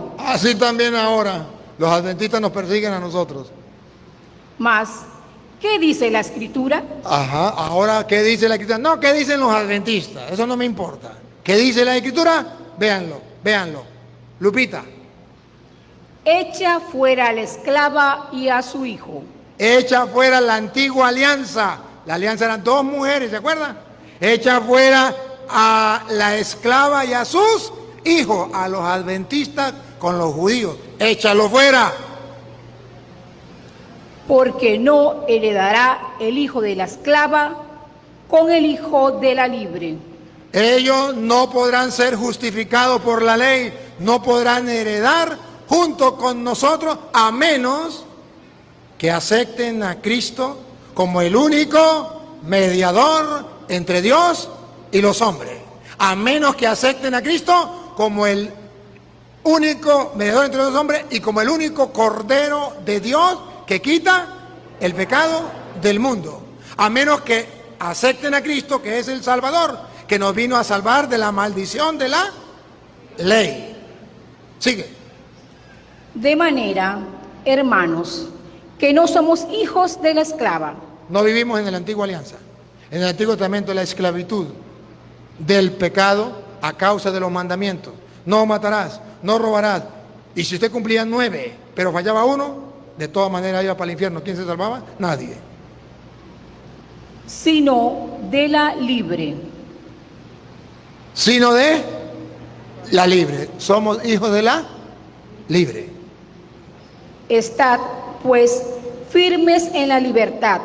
Los adventistas nos persiguen a nosotros. Mas, ¿qué dice la Escritura? Ajá, ahora, ¿qué dice la Escritura? No, ¿qué dicen los adventistas? Eso no me importa. ¿Qué dice la Escritura? Véanlo. Lupita. Echa fuera a la esclava y a su hijo. Echa fuera la antigua alianza. La alianza eran 2 mujeres, ¿se acuerdan? Echa fuera a la esclava y a sus hijos, a los adventistas con los judíos. Échalo fuera. Porque no heredará el hijo de la esclava con el hijo de la libre. Ellos no podrán ser justificados por la ley, no podrán heredar junto con nosotros, a menos que acepten a Cristo como el único mediador entre Dios y los hombres. A menos que acepten a Cristo como el único mediador entre los hombres y como el único Cordero de Dios que quita el pecado del mundo. A menos que acepten a Cristo, que es el Salvador, que nos vino a salvar de la maldición de la ley. Sigue. De manera, hermanos, que no somos hijos de la esclava. No vivimos en la antigua alianza. En el Antiguo Testamento la esclavitud del pecado a causa de los mandamientos. No matarás, no robarás. Y si usted cumplía 9, pero fallaba 1, de todas maneras iba para el infierno. ¿Quién se salvaba? Nadie. Sino de la libre. Sino de la libre. Somos hijos de la libre. Estad, pues, firmes en la libertad,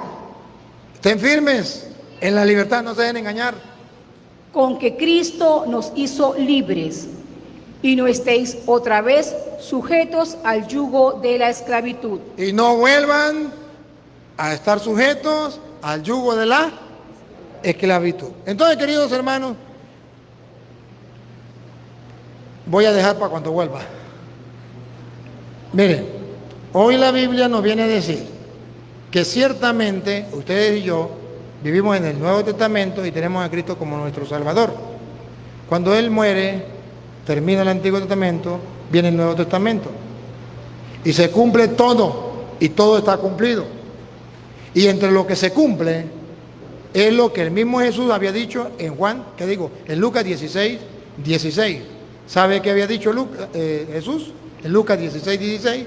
Estén firmes en la libertad, no se dejen engañar. con que Cristo nos hizo libres, y no estéis otra vez sujetos al yugo de la esclavitud. Y no vuelvan a estar sujetos al yugo de la esclavitud. Entonces, queridos hermanos, voy a dejar para cuando vuelva. Miren, hoy la Biblia nos viene a decir que ciertamente ustedes y yo vivimos en el Nuevo Testamento y tenemos a Cristo como nuestro Salvador. Cuando Él muere, termina el Antiguo Testamento, viene el Nuevo Testamento. Y se cumple todo, y todo está cumplido. Y entre lo que se cumple es lo que el mismo Jesús había dicho en Juan, ¿qué digo? En Lucas 16, 16. ¿Sabe qué había dicho Jesús? En Lucas 16, 16.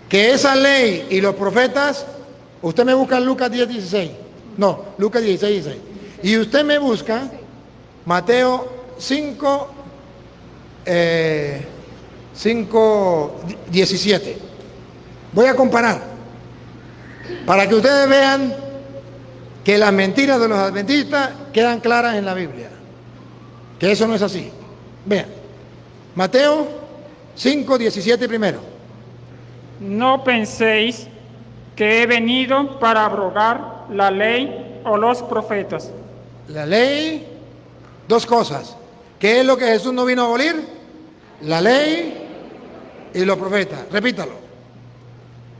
Que esa ley y los profetas, usted me busca en Lucas 10, 16. No, Lucas 16, 16. Y usted me busca Mateo 5, 17. Voy a comparar para que ustedes vean que las mentiras de los adventistas quedan claras en la Biblia, que eso no es así. Vean, Mateo 5, 17 primero. No penséis que he venido para abrogar la ley o los profetas. La ley, dos cosas. ¿Qué es lo que Jesús no vino a abolir? La ley y los profetas. Repítalo.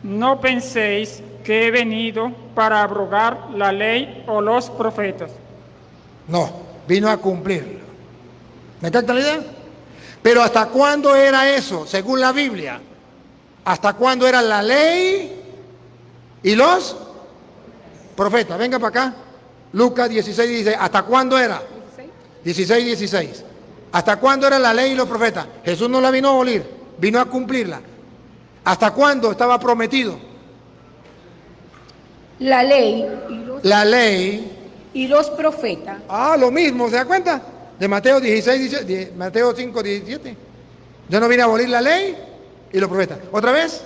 No penséis que he venido para abrogar la ley o los profetas. No, vino a cumplirlo. ¿Me capta la idea? Pero ¿hasta cuándo era eso, según la Biblia? ¿Hasta cuándo era la ley y los profetas? Venga para acá. Lucas 16, 16. ¿Hasta cuándo era? 16, 16. ¿Hasta cuándo era la ley y los profetas? Jesús no la vino a abolir, vino a cumplirla. ¿Hasta cuándo estaba prometido? La ley La ley. y los profetas Lo mismo, ¿se da cuenta? De Mateo 16, Mateo 5, 17. Yo no vine a abolir la ley y los profetas. ¿Otra vez?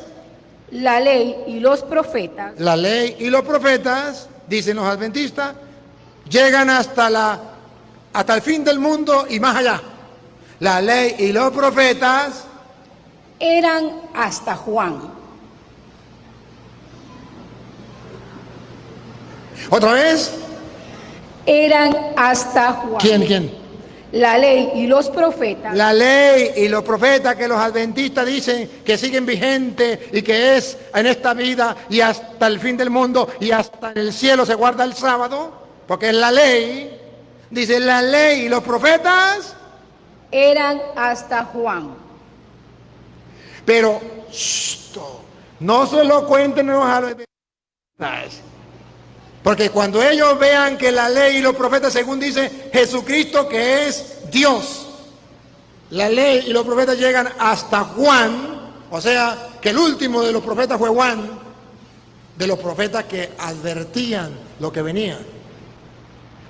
la ley y los profetas La ley y los profetas, dicen los adventistas, llegan hasta el fin del mundo y más allá. La ley y los profetas eran hasta Juan. ¿Otra vez? Eran hasta Juan. ¿Quién? La ley y los profetas La ley y los profetas que los adventistas dicen que siguen vigentes y que es en esta vida y hasta el fin del mundo y hasta en el cielo se guarda el sábado, porque es la ley. Dice la ley y los profetas. eran hasta Juan. Pero no se lo cuenten a los adventistas. Porque cuando ellos vean que la ley y los profetas, según dice Jesucristo, que es Dios, la ley y los profetas llegan hasta Juan, o sea, que el último de los profetas fue Juan, de los profetas que advertían lo que venía.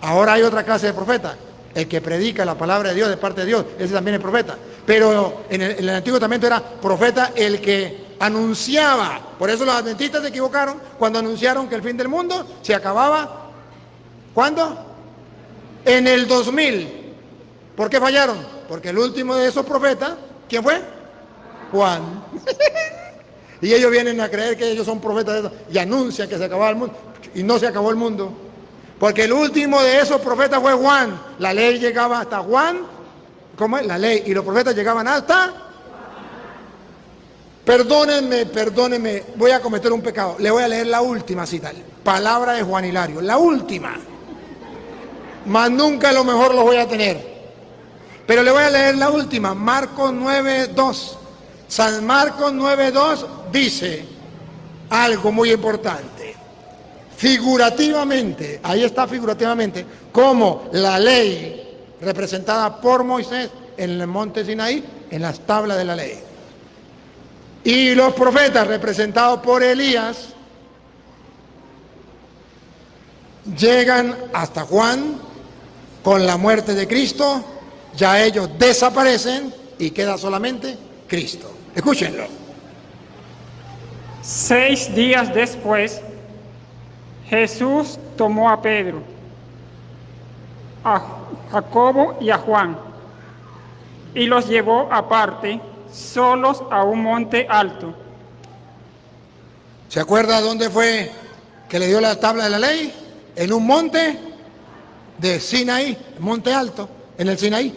Ahora hay otra clase de profeta, el que predica la palabra de Dios de parte de Dios, ese también es profeta. Pero en el Antiguo Testamento era profeta el que anunciaba. Por eso los adventistas se equivocaron cuando anunciaron que el fin del mundo se acababa. ¿Cuándo? En el 2000. ¿Por qué fallaron? Porque el último de esos profetas, ¿quién fue? Juan. Y ellos vienen a creer que ellos son profetas de eso y anuncian que se acababa el mundo. Y no se acabó el mundo. Porque el último de esos profetas fue Juan. La ley llegaba hasta Juan. ¿Cómo es? La ley y los profetas llegaban hasta... Perdónenme, voy a cometer un pecado. Le voy a leer la última cita. Palabra de Juan Hilario. La última. Más nunca a lo mejor lo voy a tener. Pero le voy a leer la última. Marcos 9:2. San Marcos 9:2 dice algo muy importante. Figurativamente, ahí está figurativamente, como la ley representada por Moisés en el monte Sinaí, en las tablas de la ley. Y los profetas representados por Elías llegan hasta Juan con la muerte de Cristo, ya ellos desaparecen y queda solamente Cristo. Escúchenlo. 6 días después, Jesús tomó a Pedro, a Jacobo y a Juan, y los llevó aparte, solos a un monte alto. ¿Se acuerda dónde fue que le dio la tabla de la ley? En un monte de Sinaí, monte alto, en el Sinaí.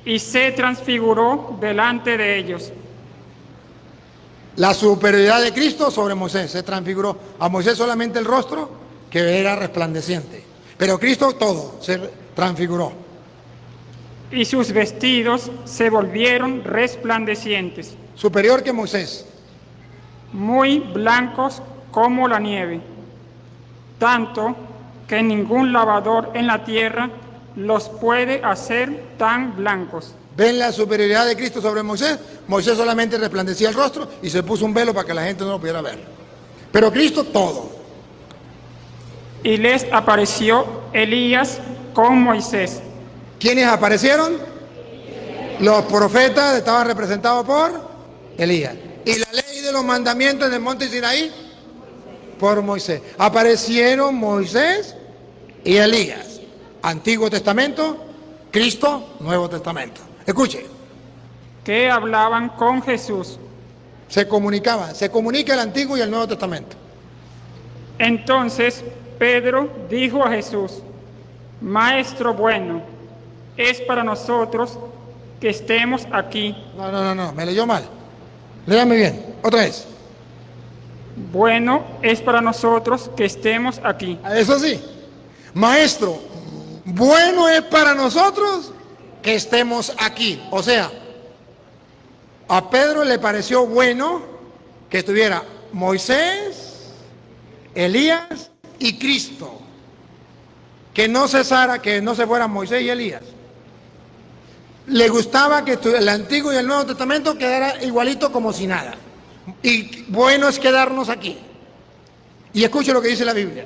Y se transfiguró delante de ellos. La superioridad de Cristo sobre Moisés se transfiguró. A Moisés solamente el rostro que era resplandeciente. Pero Cristo todo se transfiguró. Y sus vestidos se volvieron resplandecientes, Superior que Moisés. muy blancos como la nieve, tanto que ningún lavador en la tierra los puede hacer tan blancos. ¿Ven la superioridad de Cristo sobre Moisés? Moisés solamente resplandecía el rostro y se puso un velo para que la gente no lo pudiera ver. Pero Cristo todo. Y les apareció Elías con Moisés, ¿Quiénes aparecieron? Los profetas estaban representados por Elías. Y la ley de los mandamientos en el monte Sinaí por Moisés. Aparecieron Moisés y Elías. Antiguo Testamento, Cristo, Nuevo Testamento. Escuche, que hablaban con Jesús. se comunica el Antiguo y el Nuevo Testamento. Entonces Pedro dijo a Jesús: Maestro bueno, es para nosotros que estemos aquí. No, me leyó mal. Léame bien, otra vez. Bueno, es para nosotros que estemos aquí. Eso sí, maestro, bueno es para nosotros que estemos aquí. O sea, a Pedro le pareció bueno que estuviera Moisés, Elías y Cristo. Que no cesara, que no se fueran Moisés y Elías. Le gustaba que el Antiguo y el Nuevo Testamento quedara igualito como si nada. Y bueno es quedarnos aquí. Y escuche lo que dice la Biblia.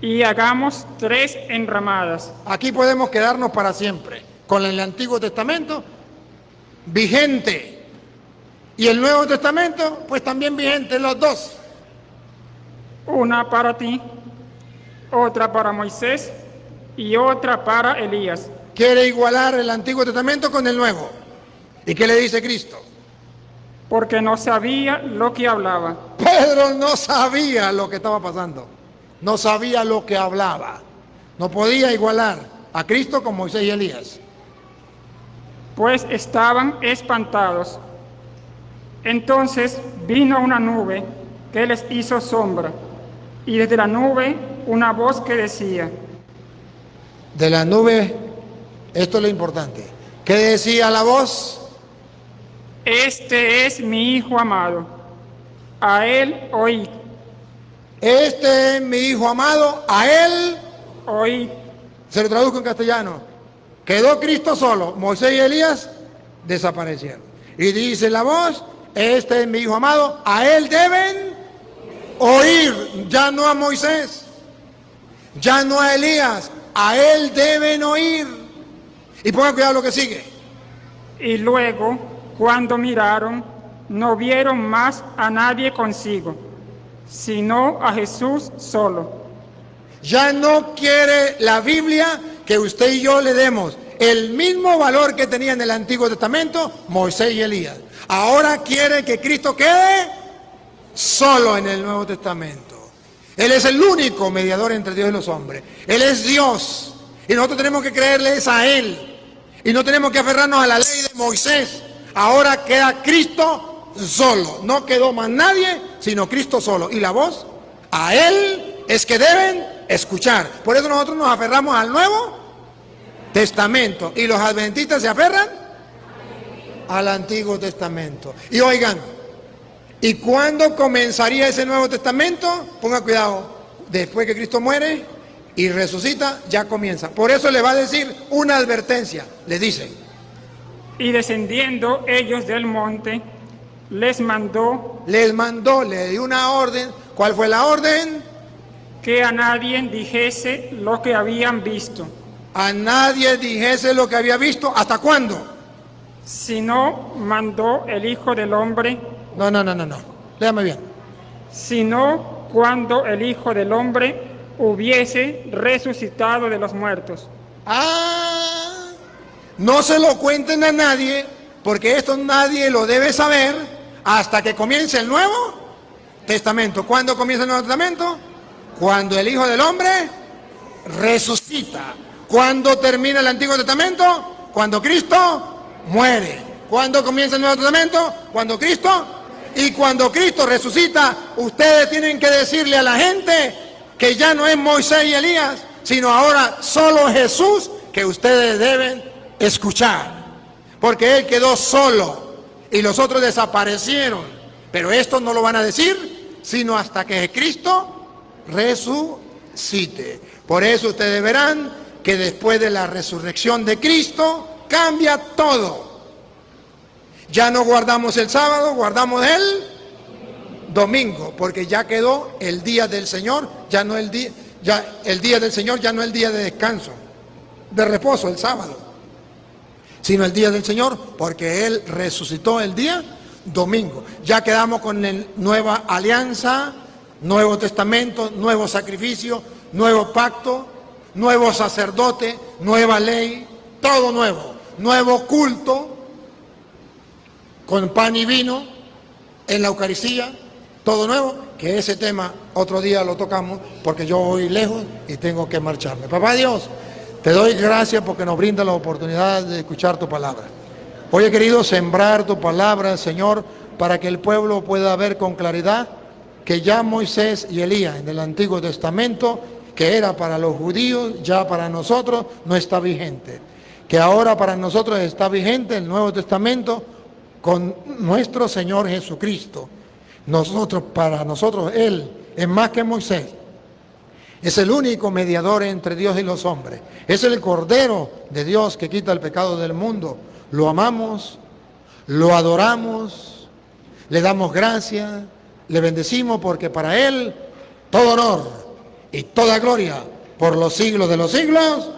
Y hagamos 3 enramadas. Aquí podemos quedarnos para siempre. Con el Antiguo Testamento vigente. Y el Nuevo Testamento, pues también vigente, los dos. Una para ti, otra para Moisés y otra para Elías. Quiere igualar el Antiguo Testamento con el Nuevo. ¿Y qué le dice Cristo? Porque no sabía lo que hablaba. Pedro no sabía lo que estaba pasando. No sabía lo que hablaba. No podía igualar a Cristo con Moisés y Elías. Pues estaban espantados. Entonces vino una nube que les hizo sombra, y desde la nube una voz que decía: De la nube, esto es lo importante. ¿Qué decía la voz? Este es mi Hijo amado, a él oíd. Este es mi Hijo amado, a él. Oíd. Se lo traduzco en castellano. Quedó Cristo solo, Moisés y Elías desaparecieron. Y dice la voz: este es mi Hijo amado, a él deben oír. Ya no a Moisés, ya no a Elías, a él deben oír. Y pongan cuidado lo que sigue. Y luego, cuando miraron, no vieron más a nadie consigo, sino a Jesús solo. Ya no quiere la Biblia que usted y yo le demos el mismo valor que tenía en el Antiguo Testamento Moisés y Elías. Ahora quiere que Cristo quede solo en el Nuevo Testamento. Él es el único mediador entre Dios y los hombres. Él es Dios. Y nosotros tenemos que creerle a Él. Y no tenemos que aferrarnos a la ley de Moisés. Ahora queda Cristo solo. No quedó más nadie, sino Cristo solo. Y la voz, a Él es que deben escuchar. Por eso nosotros nos aferramos al Nuevo Testamento. Y los adventistas se aferran al Antiguo Testamento. Y oigan, ¿y cuándo comenzaría ese Nuevo Testamento? Ponga cuidado, después que Cristo muere y resucita, ya comienza. Por eso le va a decir una advertencia. Le dice: Y descendiendo ellos del monte, les mandó le dio una orden. ¿Cuál fue la orden? que a nadie dijese lo que habían visto, A nadie dijese lo que había visto. ¿Hasta cuándo? sino mandó el Hijo del Hombre, No. Léame bien. sino cuando el Hijo del Hombre hubiese resucitado de los muertos. No se lo cuenten a nadie, porque esto nadie lo debe saber hasta que comience el Nuevo Testamento. ¿Cuándo comienza el Nuevo Testamento? Cuando el Hijo del Hombre resucita. ¿Cuándo termina el Antiguo Testamento? Cuando Cristo muere. ¿Cuándo comienza el Nuevo Testamento? Cuando Cristo. Y cuando Cristo resucita, ustedes tienen que decirle a la gente que ya no es Moisés y Elías, sino ahora solo Jesús, que ustedes deben escuchar. Porque Él quedó solo y los otros desaparecieron. Pero esto no lo van a decir, sino hasta que Cristo resucite. Por eso ustedes verán que después de la resurrección de Cristo, cambia todo. Ya no guardamos el sábado, guardamos el domingo, porque ya quedó el día del Señor, ya no el día, ya el día del Señor ya no es el día de descanso, de reposo, el sábado, sino el día del Señor, porque Él resucitó el día domingo. Ya quedamos con la nueva alianza, Nuevo Testamento, nuevo sacrificio, nuevo pacto, nuevo sacerdote, nueva ley, todo nuevo, nuevo culto, con pan y vino en la Eucaristía, todo nuevo, que ese tema otro día lo tocamos, porque yo voy lejos y tengo que marcharme. Papá Dios, te doy gracias porque nos brinda la oportunidad de escuchar tu palabra. Hoy he querido sembrar tu palabra, Señor, para que el pueblo pueda ver con claridad que ya Moisés y Elías en el Antiguo Testamento, que era para los judíos, ya para nosotros no está vigente. Que ahora para nosotros está vigente el Nuevo Testamento con nuestro Señor Jesucristo. Para nosotros Él es más que Moisés. Es el único mediador entre Dios y los hombres. Es el Cordero de Dios que quita el pecado del mundo. Lo amamos, lo adoramos, le damos gracias, le bendecimos, porque para Él todo honor y toda gloria por los siglos de los siglos.